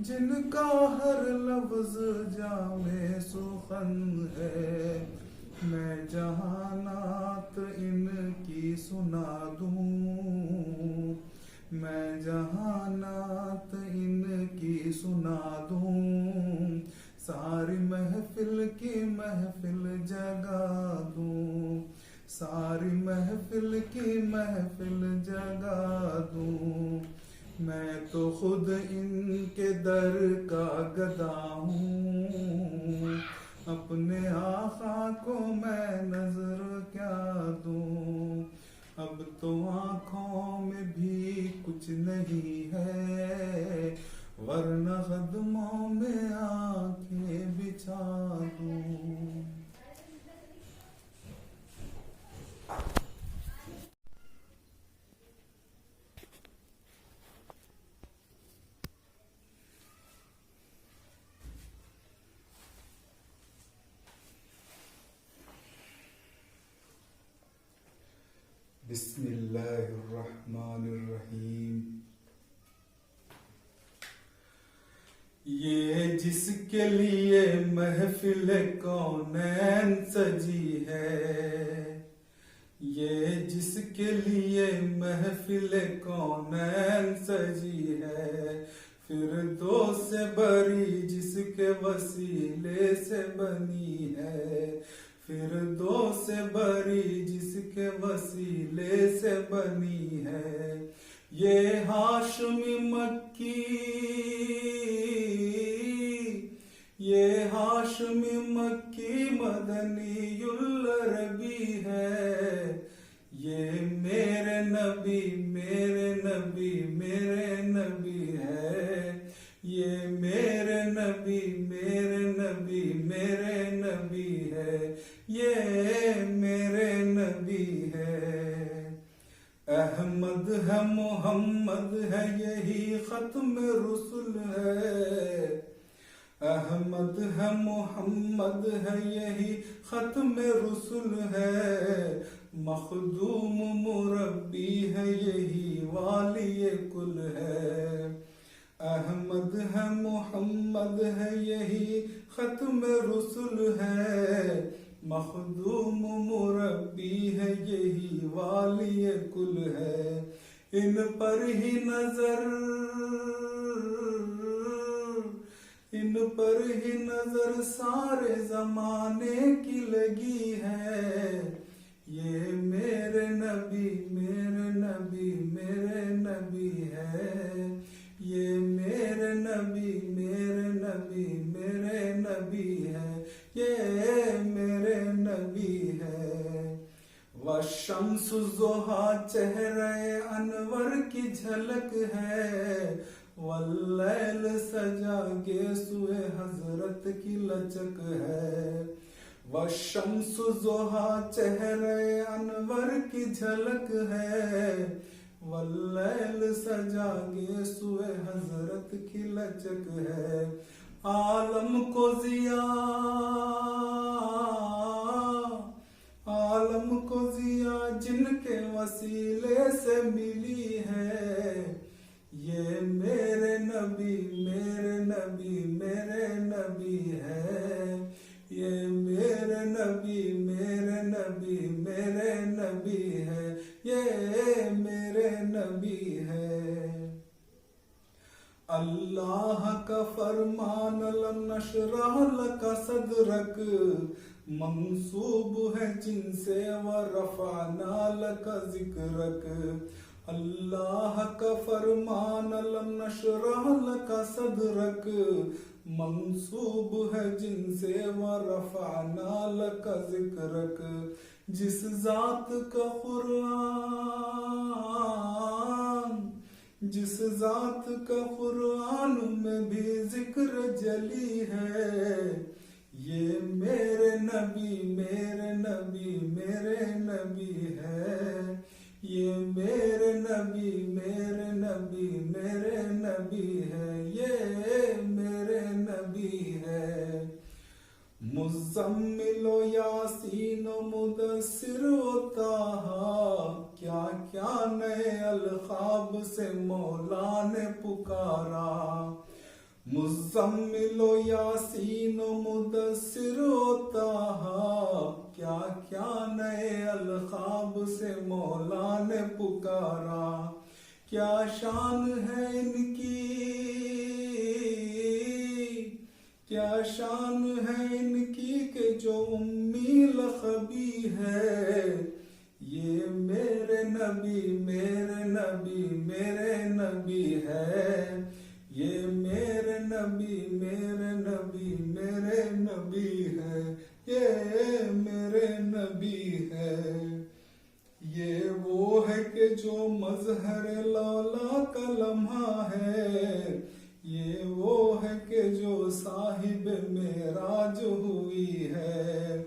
S1: जिनका हर लफ्ज जामे सुखन है। मैं जहानात इनकी सुना दूँ, मैं जहानात इनकी सुना दूँ। सारी महफिल की महफिल जगा दूँ, सारी महफिल की महफिल जगा दूँ। मैं तो खुद इनके दर का गदा हूँ, अपने आका को मैं नजर क्या दूँ। अब तो आँखों में भी कुछ नहीं है, वरना कदमों में आंखें बिछा दूँ। बिस्मिल्लाहिर्रहमानिर्रहीम। ये जिसके लिए महफिल कौनैन सजी है, ये जिसके लिए महफिल कौनैन सजी है, फिर दो से बरी जिसके वसीले से बनी है, फिर दो से बरी जिसके वसीले से बनी है। ये हाशमी मक्की, ये हाशमी मक्की मदनीयुल अरबी है, ये मेरे नबी मेरे नबी मेरे नबी है, ये मेरे नबी मेरे नबी मेरे नबी है, ये मेरे नबी है। अहमद है मोहम्मद है यही खत्म रुसुल है, अहमद है मोहम्मद है यही खत्म रुसुल है, मखदूम मुरब्बी है यही वाली कुल है। अहमद है मोहम्मद है यही खत्म रुसुल है, मखदूम मुरब्बी है यही वाली कुल है। इन पर ही नजर, इन पर ही नजर सारे जमाने की लगी है, ये मेरे नबी मेरे नबी मेरे नबी है, ये मेरे नबी मेरे नबी मेरे नबी है, ये मेरे नबी है। वशम्स ज़ोहा चेहरे अनवर की झलक है, वल्लैल सजा गेसुए हजरत की लचक है। वशम्स ज़ोहा चेहरे अनवर की झलक है, वल्लैल सजा गेसुए हजरत की लचक है। आलम को जिया, आलम को जिया जिनके वसीले से मिली है, ये मेरे नबी मेरे नबी मेरे नबी है, ये मेरे नबी मेरे नबी मेरे नबी है, ये मेरे नबी है। अल्लाह का फरमान लम नशरह लका सदरक, मंसूब है जिनसे व रफाना लका जिक्रक। अल्लाह का फरमान लम नशरह लका सदरक, मंसूब है जिनसे व रफाना लका जिक्रक। जिस जात का कुरान, जिस जात का कुरान में भी जिक्र जली है, ये मेरे नबी मेरे नबी मेरे नबी है, ये मेरे नबी मेरे नबी मेरे नबी है, ये मेरे नबी है। मुज़म्मिलो यासीनो मुदस्सिरो ताहा, क्या क्या नए अलखाब से मौला ने पुकारा। मुज़म्मिलो यासीनो मुदस्सिरो ताहा, क्या क्या नए अलखाब से मौला ने पुकारा। क्या शान है इनकी, क्या शान है इनकी कि जो उम्मी लखबी है, ये मेरे नबी मेरे नबी मेरे नबी है, ये मेरे नबी मेरे नबी मेरे नबी है, ये मेरे नबी है। ये वो है कि जो मजहर लौला का लम्हा है, ये वो है कि जो साहिब मेराज हुई है,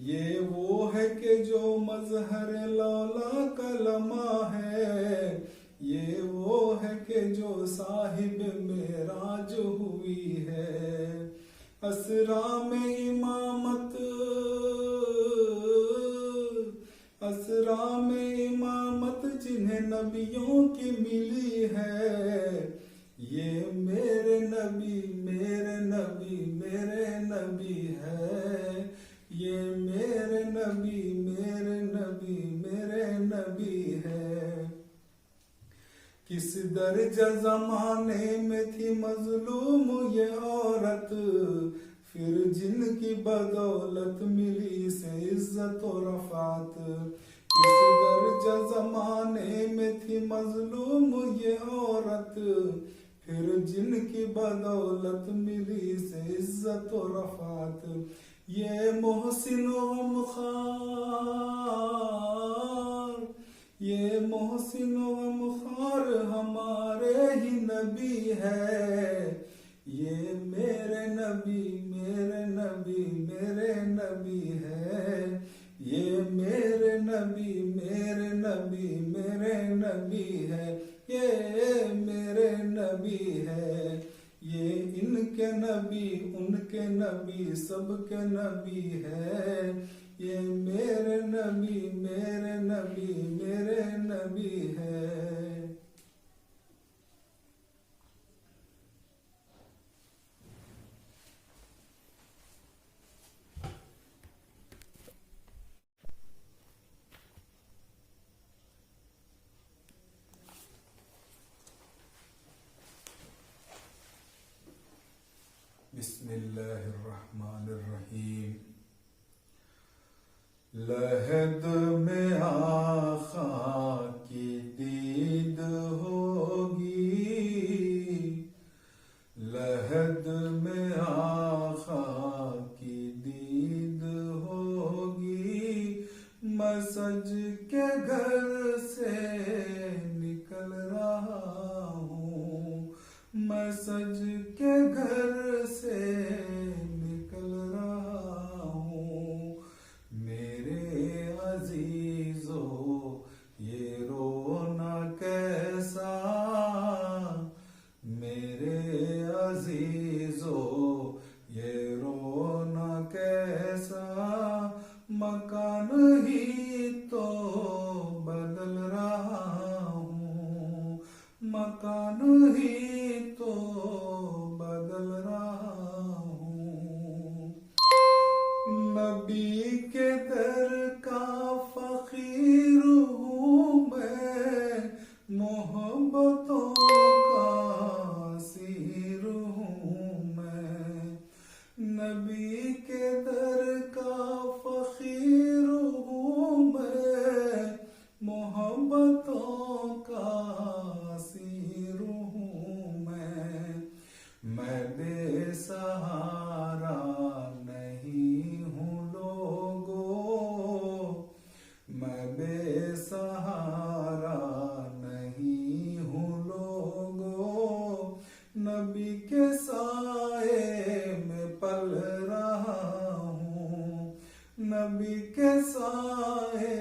S1: ये वो है कि जो मजहर लौला का लम्हा है, ये वो है कि जो साहिब मेराज हुई है। असरा में इमामत, असरा में इमामत जिन्हें नबियों की मिली है, ये मेरे नबी नबी है, ये मेरे नबी मेरे नबी मेरे नबी है। किस दर्जा जमाने में थी मजलूम ये औरत, फिर जिनकी बदौलत मिली से इज्जत और रफात। किस दर्जा जमाने में थी मजलूम ये औरत, फिर जिनकी बदौलत मिली से इज्जत और रफात। ये मोहसिन गमखार, ये मोहसिन गमखार हमारे ही नबी है, ये मेरे नबी मेरे नबी मेरे नबी है, ये मेरे नबी मेरे नबी मेरे नबी है, ये मेरे नबी है। ये इनके नबी उनके नबी सबके नबी है, ये मेरे नबी मेरे नबी मेरे नबी है। बिस्मिल्लाहिर्रहमानिर्रहीम। लहद में आका की दीद होगी, लहद में आका की दीद होगी। मैं सज के घर से निकल रहा हूँ, मैं सज के घर से निकल रहा हूँ। मेरे अजीजो ये रोना कैसा, मेरे अजीजो ये रोना कैसा। मकान ही तो बदल रहा हूँ, मकान ही तो बदल रहा हूँ। नबी के दर का फकीर हूँ मैं, मोहब्बतों का असीर हूँ मैं। नबी के दर का फकीर हूँ मैं, मोहब्बतों का असीर हूँ मैं बेसहारा नहीं हूँ लोगों, मैं बेसहारा नहीं हूँ लोगों। नबी के साए में पल रहा हूँ, नबी के साए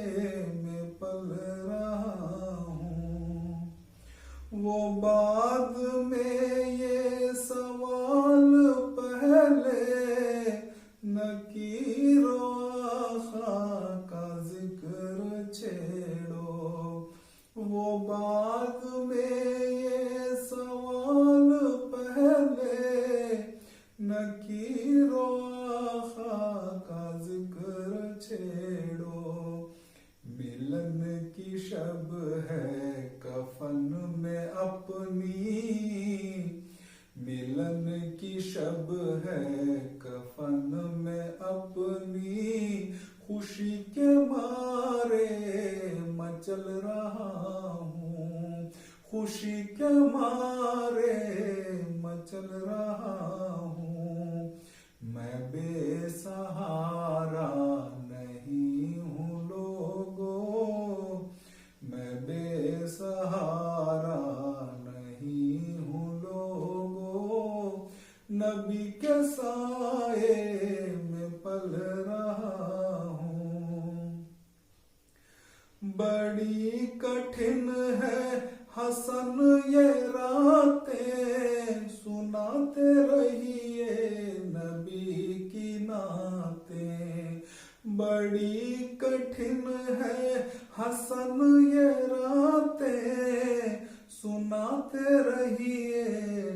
S1: में पल रहा हूँ। वो बाद में ये सवाल पहले, नकीरो आखा का जिक्र छेड़ो। वो बाद में ये सवाल पहले, नकीरो आखा का जिक्र छेड़ो। मिलन की शब है कफन में अपनी, मिलन की शब है कफन में अपनी। खुशी के मारे मचल रहा हूँ, खुशी के मारे मचल रहा हूँ। मैं बेसहारा नहीं हूँ लोगों, मैं बेसहारा नहीं हूँ लोगों। नबी के साए में पल रहा हूँ। बड़ी कठिन है हसन ये रातें, सुनाते रहिए नबी की नातें। बड़ी कठिन है हसन ये रातें, सुनाते रहिए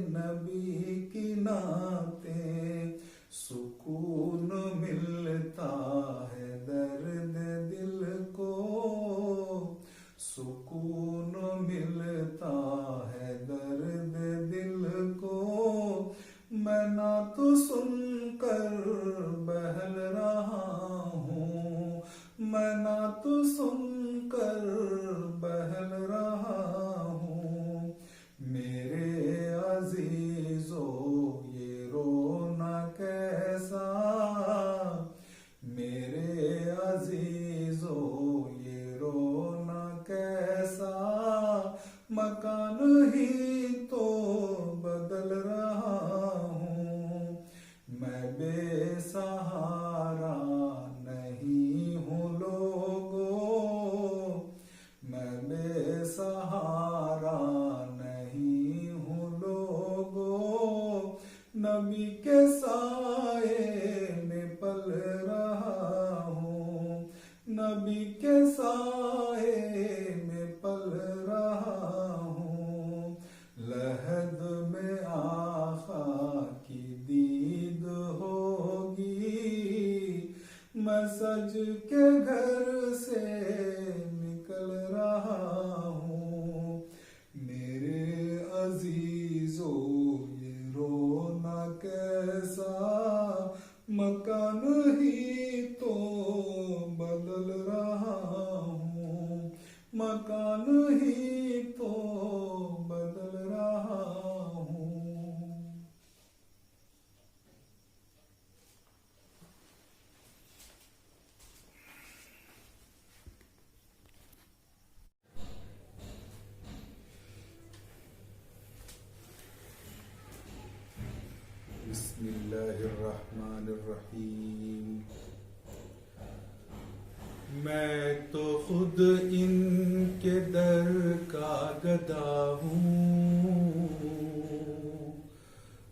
S1: नबी की नातें। सुकून मिलता है दर्द दिल को, सुकून मिलता है दर्द दिल को। मैं ना तो सुनकर बहल रहा हूँ, मैं ना तो सुनकर बहल रहा हूँ। मेरे अजीजों ये रोना कैसा, मेरे अजीजों ये रोना कैसा। मकान ही तो बदल रहा हूँ, मैं बेसहारा नहीं हूँ लोगों, मैं बेसहारा नहीं हूँ लोगों। नबी के साए में पल रहा हूँ, नबी के साए में पल रहा हूँ। लहद में आका की दीद होगी, मैं सज के घर से निकल रहा हूँ। मेरे अजीजों ये रोना कैसा, मकान ही तो बदल रहा हूँ, मकान ही तो बदल रहा हूँ। बिस्मिल्लाहिर्रहमानिर्रहीम। मैं तो खुद इनके दर का गदा हूँ,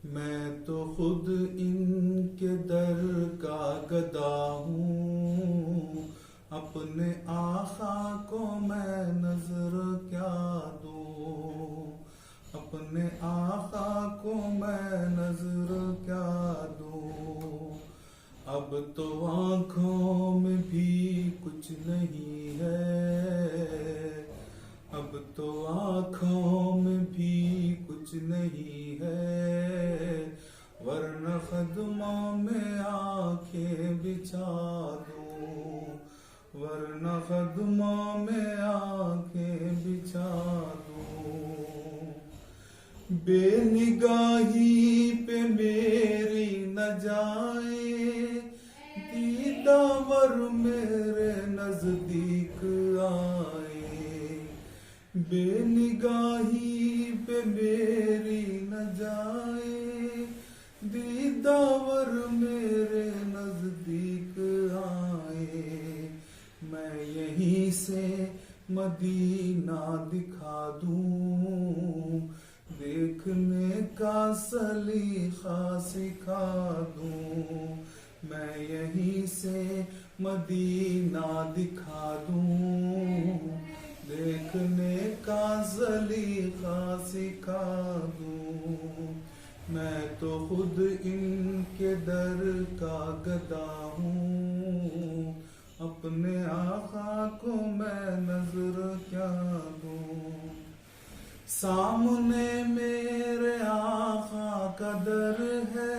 S1: मैं तो खुद इनके दर का गदा हूँ। अपने आका को मैं नजर क्या दूँ, अपने आका को मैं नजर क्या दूँ। अब तो आँखों में भी कुछ नहीं है, अब तो आँखों में भी कुछ नहीं है। वरना कदमों में आंखें बिछा दूँ, वरना कदमों में आंखें बिछा दूँ। बेनिगाही पे मेरी न जाए, दीदावर मेरे नजदीक आए। बेनिगाही पे मेरी न जाए, दीदावर मेरे नजदीक आए। मैं यहीं से मदीना दिखा दूँ, देखने का सलीका सिखा दूँ। मैं यहीं से मदीना दिखा दूँ, देखने का सलीका सिखा दूँ। मैं तो खुद इनके दर का गदा हूँ, अपने आका को मैं नजर क्या दूँ। सामने मेरे आका का दर है,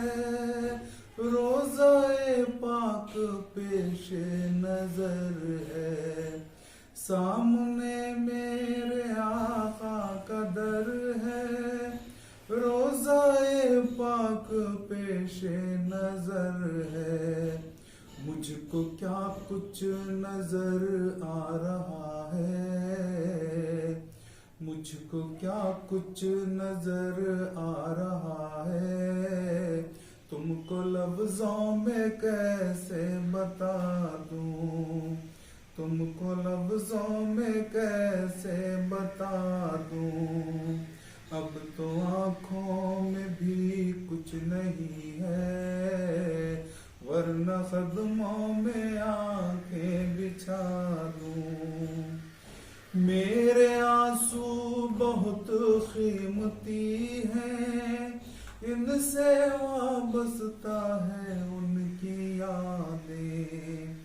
S1: रोज़ाए पाक पेशे नजर है। सामने मेरे आका का दर है, रोज़ाए पाक पेशे नजर है। मुझको क्या कुछ नजर आ रहा है, मुझको क्या कुछ नजर आ रहा है। तुमको लफ्जों में कैसे बता दूँ, तुमको लफ्जों में कैसे बता दूँ। अब तो आँखों में भी कुछ नहीं है, वरना कदमों में आंखें बिछा दूँ। मेरे आंसू बहुत कीमती हैं, इनसे वाबस्ता है उनकी यादें।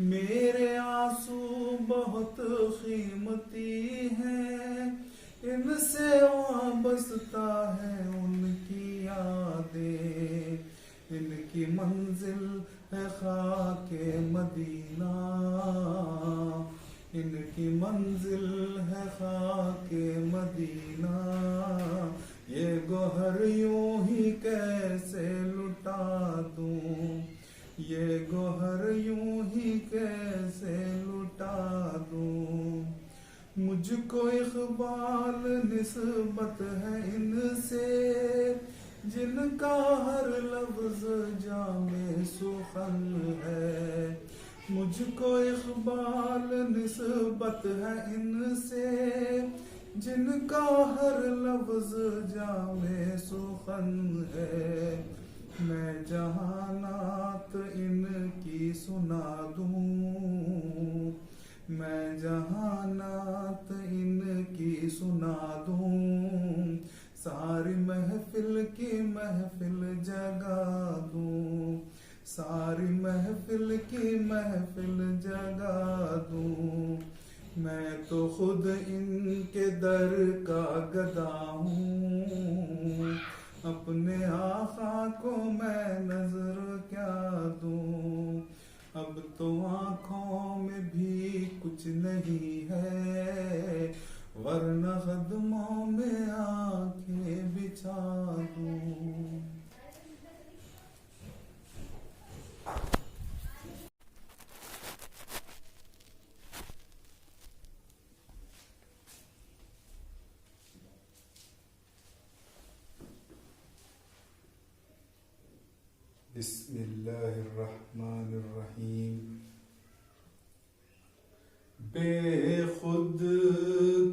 S1: मेरे आंसू बहुत कीमती हैं, इनसे वाबस्ता है उनकी यादें। इनकी मंजिल है खाके मदीना, इनकी मंजिल है खाके मदीना। ये गोहर यूं ही कैसे लुटा दूं, ये गोहर यूं ही कैसे लुटा दूं। मुझको इक़बाल निस्बत है इनसे, जिनका हर लफ्ज जामे सुखन है। मुझको इक़बाल निस्बत है इनसे, जिनका हर लफ्ज जामे सुखन है। मैं जहानात इनकी सुना दूं, मैं जहानात इनकी सुना दूं। सारी महफिल की महफिल जगा दूं, सारी महफिल की महफिल जगा दूं। मैं तो खुद इनके दर का गदा हूँ, अपने आका को मैं नजर क्या दूं। अब तो आँखों में भी कुछ नहीं है, वरना कदमों में आंखें बिछा दूं। बिस्मिल्लाहिर्रहमानिर्रहीम। बेखुद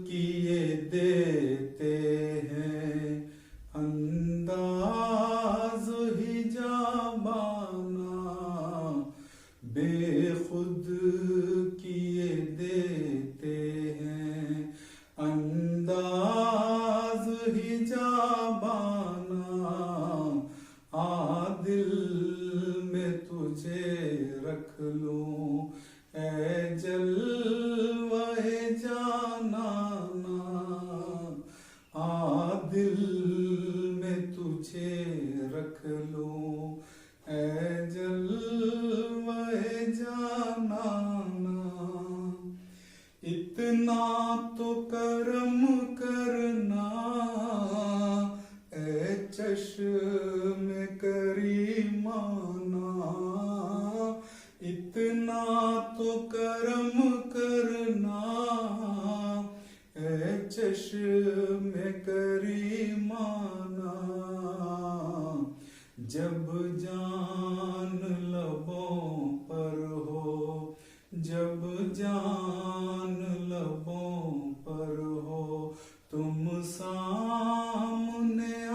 S1: किए देते हैं अंदाज हिजाबाना, बेखुद किए देते हैं अंदाज हिजाबाना। दिल में तुझे रख लूं ऐ जलवाए जानाना, दिल में तुझे रख लूं ऐ जलवाए जानाना। इतना तो करम करना ऐ चश्मे करीमाना, इतना तो करम करना ऐ चश्मे करीमाना। जब जान लबों पर हो, जब जान लबों पर हो, तुम सामने आ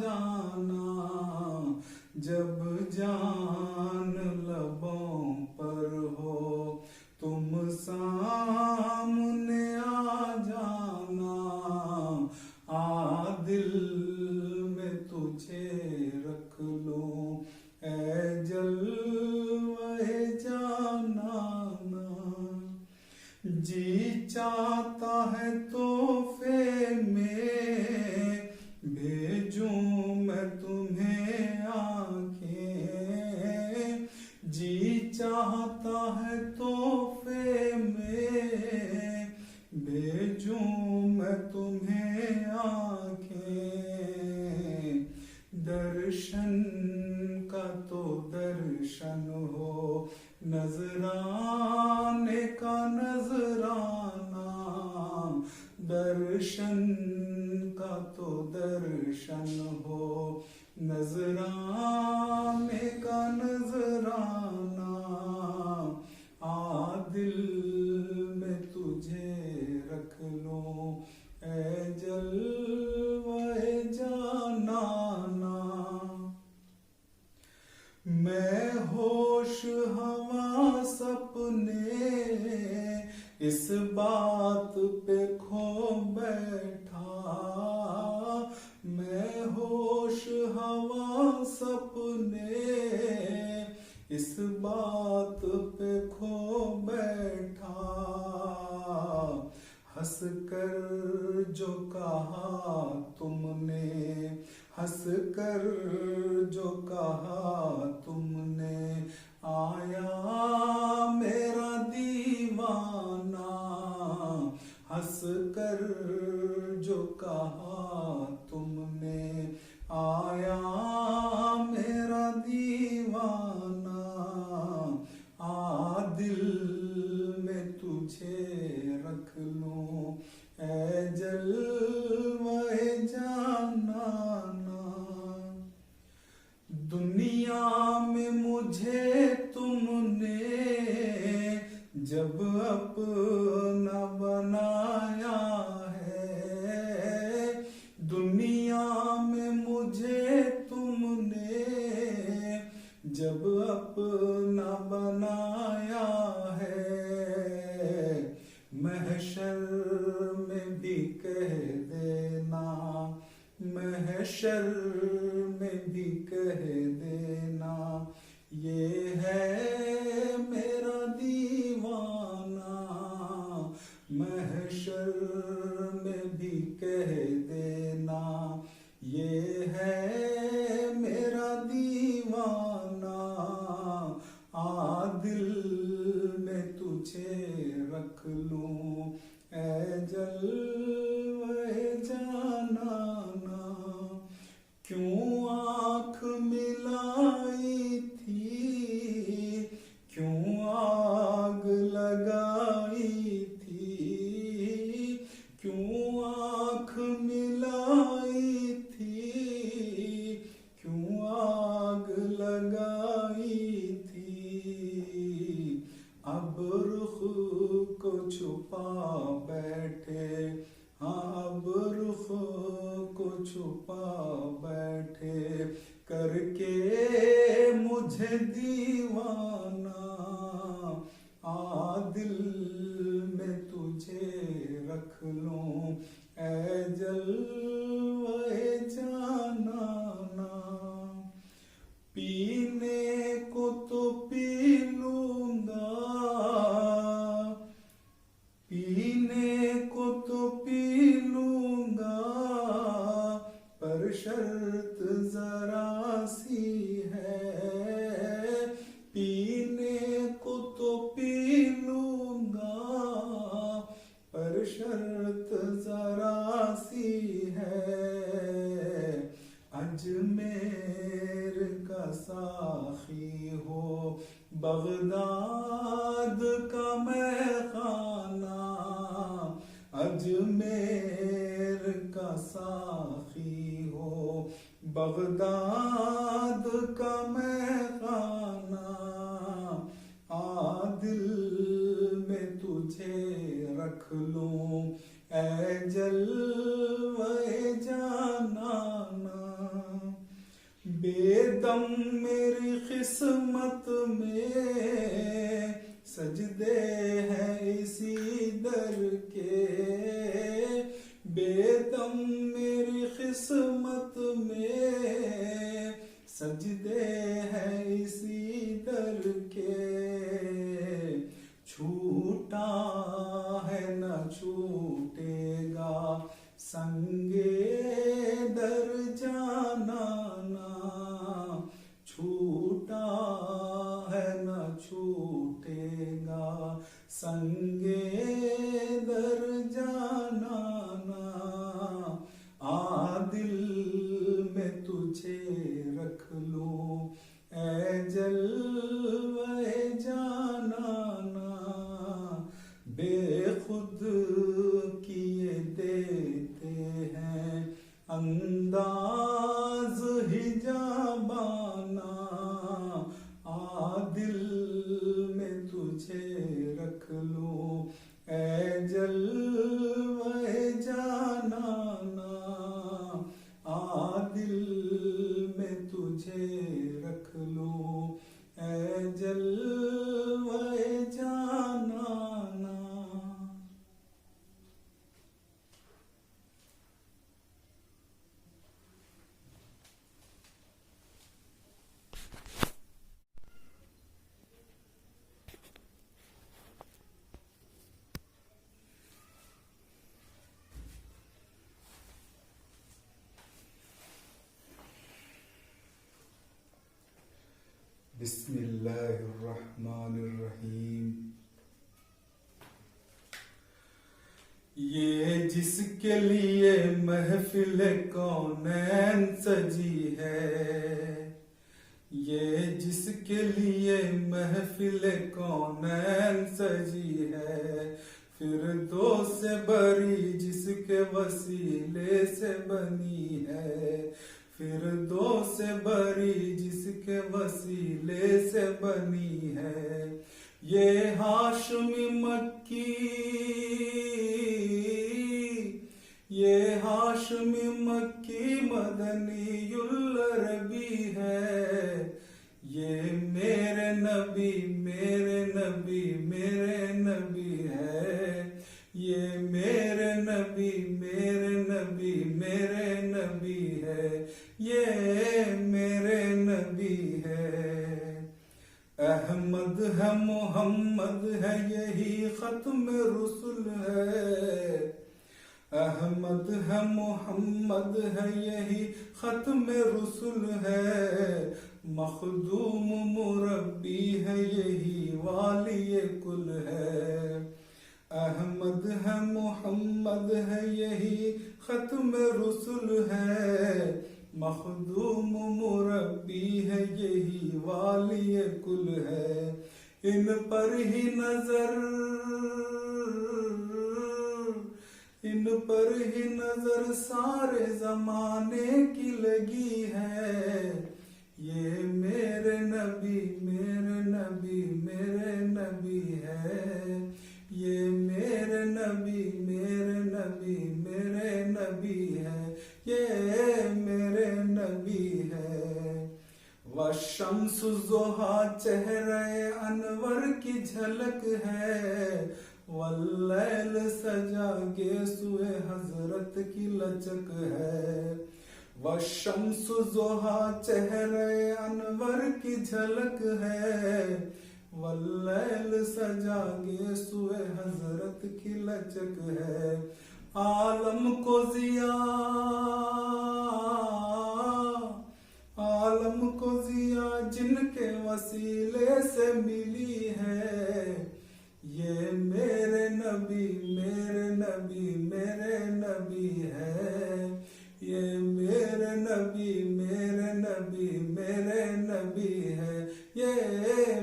S1: जाना। जब जान लबों पर हो, तुम सामने आ जाना। दिल में तुझे रख लूं ऐ जलवाए जानाना। जी चाहता है तोहफे में भेजूं मैं तुम्हें आंखें, जी चाहता है तोहफे में भेजूं मैं तुम्हें आंखें। दर्शन का तो दर्शन हो, नजराने का नजराना। दर्शन का तो दर्शन हो, नजराने का नजराना। दिल में तुझे रख लूं ऐ जलवाए जानाना। मैं होश हवा सपने इस बात पे खो बैठा, मैं होश हंस कर जो कहा तुमने, हंस कर जो कहा तुमने, आया मेरा दीवाना। हंस कर जो कहा तुमने, आया मेरा दीवाना। दिल में तुझे रख लूं, ऐ जलवे जानाना। दुनिया में मुझे तुमने जब अपना बनाया है, दुनिया में मुझे तुमने जब अपना बनाया है। महशर में भी कह देना, महशर में भी कह देना, ये है मेरा दीवाना। महशर में भी कह देना, ये है मेरा दीवाना। दिल में तुझे रख लूं, ऐ जलवे जानाना। क्यों आँख मिलाई थी, क्यों आग लगाई थी, क्यों आँख मिलाई थी, क्यों आग लगाई थी। अब रुख को छुपा बैठे, हाँ अब रुख को छुपा बैठे, करके मुझे दीवाना। दिल में तुझे रख लूं, ऐ जलवे जानाना। पीने को तो पी लूंगा, पीने को तो पी लूंगा, पर शर्त जरा सी है। पीने को तो पी लूंगा, पर शर्त जरा सी है। अजमेर का साखी हो, बगदाद का मैखाना। अजमेर का साखी हो, बगदाद का मैखाना। दिल में तुझे रख लूं, ऐ जलवे जानाना। बेदम मेरी किस्मत में सजदे हैं इसी दर के। बेदम मेरी किस्मत में सजदे हैं इसी दर के। छूटा है न छूटेगा संगे दर जानाना। छूटा है न छूटेगा संगे दर जानाना। दिल में तुझे रख लूं, ऐ जलवे जानाना। बेखुद किए देते हैं अंदाज हिजाबाना। दिल में तुझे रख लूं, ऐ जलवे जानाना। दिल में तुझे रख लूं, ऐ जलवे जानाना। बिस्मिल्लाहिर्रहमानिर्रहीम। ये जिसके लिए महफिल कौनैन सजी है, ये जिसके लिए महफिल कौनैन सजी है, फिरदौस से बरी जिसके वसीले से बनी है, फिरदौस से बरी जिसके वसीले से बनी है। ये हाशमी मक्की, ये हाशमी मक्की मदनीयुल अरबी है, ये मेरे नबी मेरे नबी मेरे नबी है, ये मेरे नबी मेरे नबी मेरे नबी है, ये मेरे नबी है। अहमद है मोहम्मद है यही खत्म रुसुल है, अहमद है मोहम्मद है यही खत्म रुसुल है, मखदूम मुरब्बी है यही वाली कुल है। अहमद है मोहम्मद है यही खत्म रुसुल है, मखदूम मुरब्बी है यही वाली कुल है। इन पर ही नजर, इन पर ही नजर सारे जमाने की लगी है, ये मेरे नबी मेरे नबी मेरे नबी है, ये मेरे नबी मेरे नबी मेरे नबी है, ये मेरे नबी है। वशम्सु ज़ोहा चेहरे अनवर की झलक है, वल्लैल सजा गेसुए हजरत की लचक है। वशम्सु ज़ोहा चेहरे अनवर की झलक है, वल्लैल सजा गेसुए हजरत की लचक है। आलम को जिया, आलम को जिया जिनके वसीले से मिली है, ये मेरे नबी मेरे नबी मेरे नबी है, ये मेरे नबी मेरे नबी मेरे नबी है, ये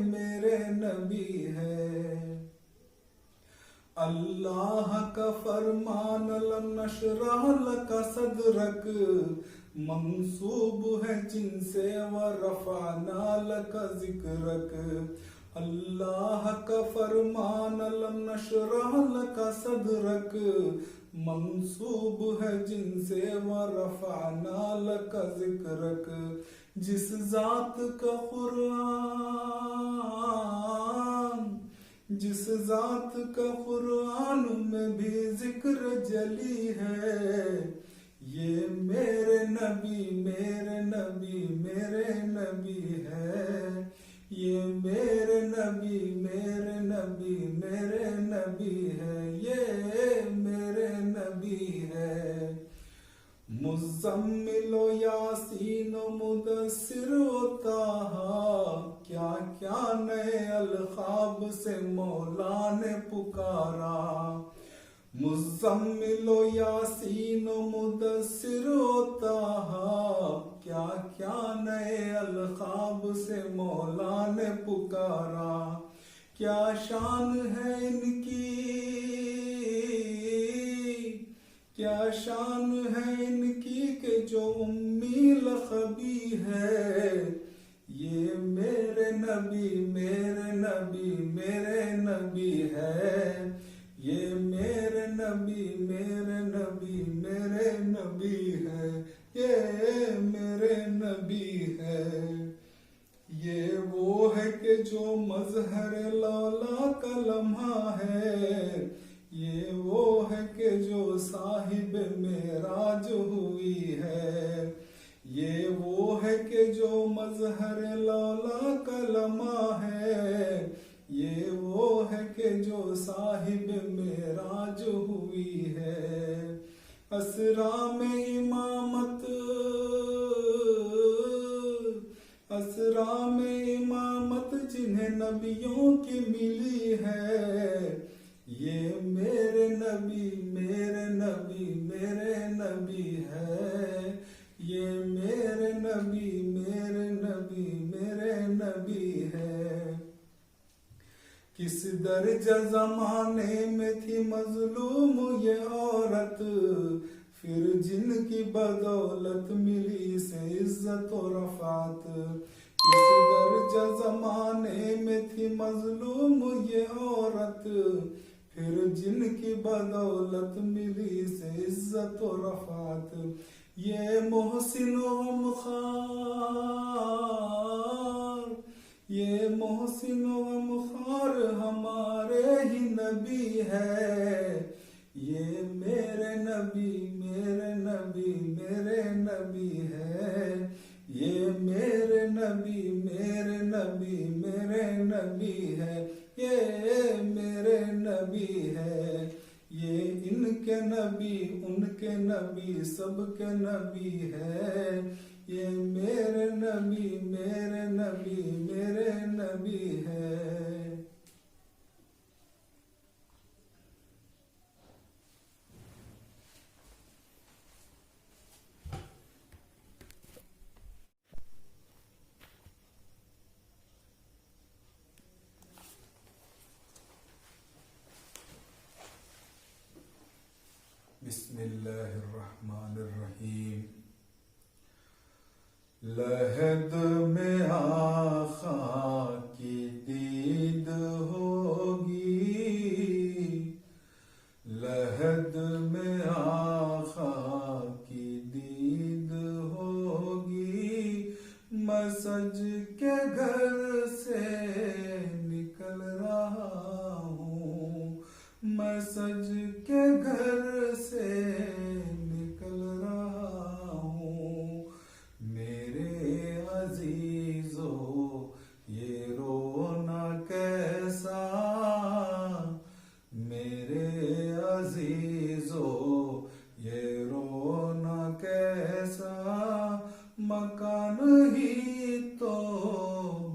S1: मेरे नबी है। अल्लाह का फरमान लम नशरह लका सदरक, मंसूब है जिनसे व रफाना लका जिक्रक। अल्लाह का फरमान लम नशरह लका सदरक, मंसूब है जिनसे व रफाना लका जिक्रक। जिस जात का कुरान, जिस जात का कुरान में भी जिक्र जली है, ये मेरे नबी मेरे नबी मेरे नबी है, ये मेरे नबी मेरे नबी मेरे नबी है, ये मेरे नबी है। मुज़म्मिलो यासीनो मुदस्सिर ताहा, क्या क्या नए अलखाब से मौला ने पुकारा। मुज़म्मिलो यासीनो मुदस्सिर ताहा, क्या क्या नए अलखाब से मौला ने पुकारा। क्या शान है इनकी, क्या शान है इनकी कि जो उम्मी लखबी है, ये मेरे नबी मेरे नबी मेरे नबी है, ये मेरे नबी मेरे नबी मेरे नबी है, ये मेरे नबी है। ये वो है कि जो मजहर लौला का लम्हा है, ये वो है कि जो साहिब मेराज हुई है, ये वो है कि जो मजहर लौला का लम्हा है, ये वो है कि जो साहिब मेराज हुई है। असरा में इमामत, असरा अल्लाह में इमामत जिन्हें नबियों की मिली है, ये मेरे नबी मेरे नबी मेरे नबी है, ये मेरे नबी मेरे नबी मेरे नबी है। किस दर्जा जमाने में थी मजलूम ये औरत, फिर जिनकी बदौलत मिली से इज्जत और रफात। किस दर्जा जमाने में थी मजलूम ये औरत, फिर जिनकी बदौलत मिली से इज्जत और रफात। ये मोहसिन ये मोहसिन गमखार हमारे ही नबी है, ये मेरे नबी मेरे नबी मेरे नबी है, ये मेरे नबी मेरे नबी मेरे नबी है, ये मेरे नबी है। ये इनके नबी उनके नबी सबके नबी है, ये मेरे नबी मेरे नबी मेरे नबी है। बिस्मिल्लाहिर्रहमानिर्रहीम। लहद में आखा की दीद होगी, लहद में आखा की दीद होगी, मैं सज के घर से निकल रहा हूँ, मैं सज के घर से निकल रहा हूँ। मेरे अजीजो ये रोना कैसा, मेरे अजीजो ये रोना कैसा, मकान ही तो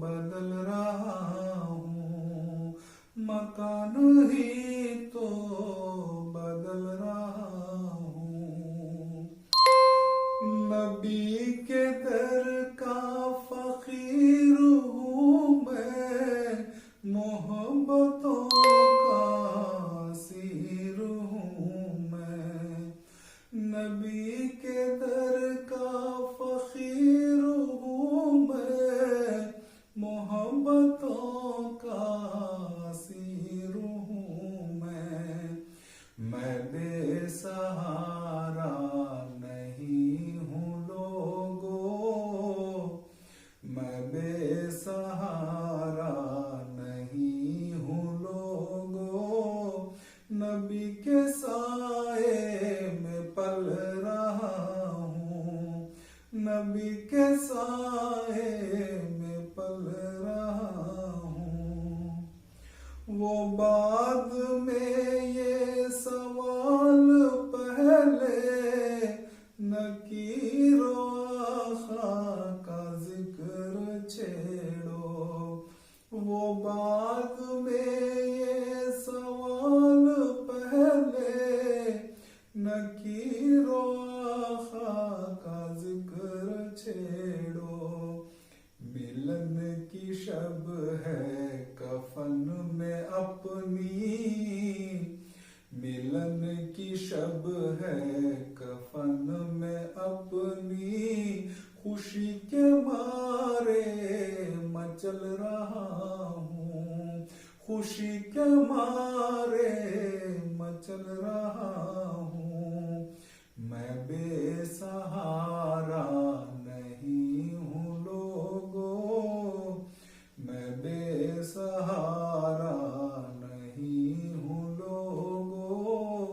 S1: बदल रहा हूँ, मकान ही तो बदल रहा हूँ। नबी के दर का फकीर हूँ मैं, मोहब्बतों का सीर हूँ मैं, नबी के दर का फकीर हूँ मैं, मोहब्बतों का सीर हूँ मैं बेसहारा नहीं हूँ लोगों, मैं बेसहारा नहीं हूँ लोगों, नबी के साए में पल रहा हूँ, नबी के साए में पल रहा हूँ। वो बाद में ये सवाल पहले, नकीरो आखा का जिक्र छेड़ो, वो बाद में ये सवाल पहले, नकीरो आखा का जिक्र छेड़ो। मिलन की शब है कफन में अपनी, मिलन की शब है कफन में अपनी, खुशी के मारे मचल रहा हूँ, खुशी के मारे मचल रहा हूँ। मैं बेसहारा नहीं हूँ लोगों, मैं बेसहारा नहीं हूँ लोगों,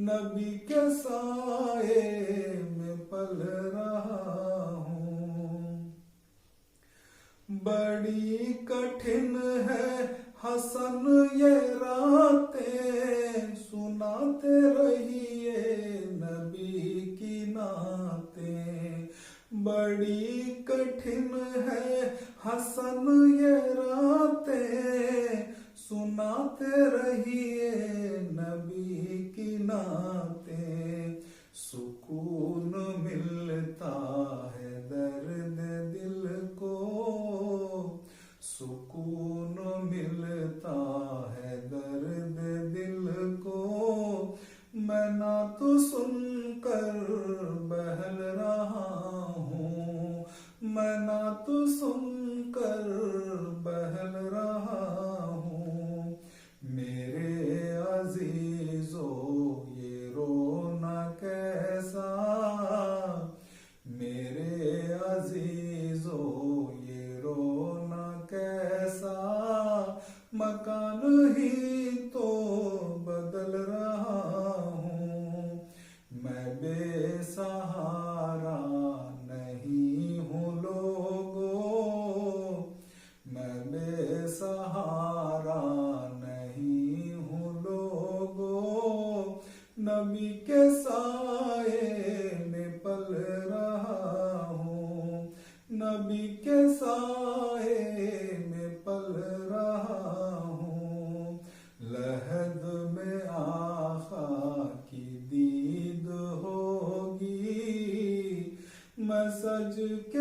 S1: नबी के साए में पल रहा हूँ। बड़ी कठिन है हसन ये रातें, सुनाते रहिए नबी की नातें। बड़ी कठिन है हसन ये रातें सुनाते रहिए नबी की नातें, सुकून मिलता है दर्द दिल को, सुकून मिलता है दर्द दिल को। मैं ना तो सुनकर बहल रहा हूँ, मैं ना तो सुनकर बहल रहा हूँ। मेरे अजीजों ये रोना कैसा, मेरे अजीजों ये रोना कैसा, मकान ही तो बदल रहा हूँ। मैं बेसहारा नहीं हूँ लोगों, मैं बेसहारा नहीं हूँ लोगों। नबी के साए में पल रहा हूँ, नबी के साए में पल रहा हूँ। लहद में आका की दीद होगी, मैं सज के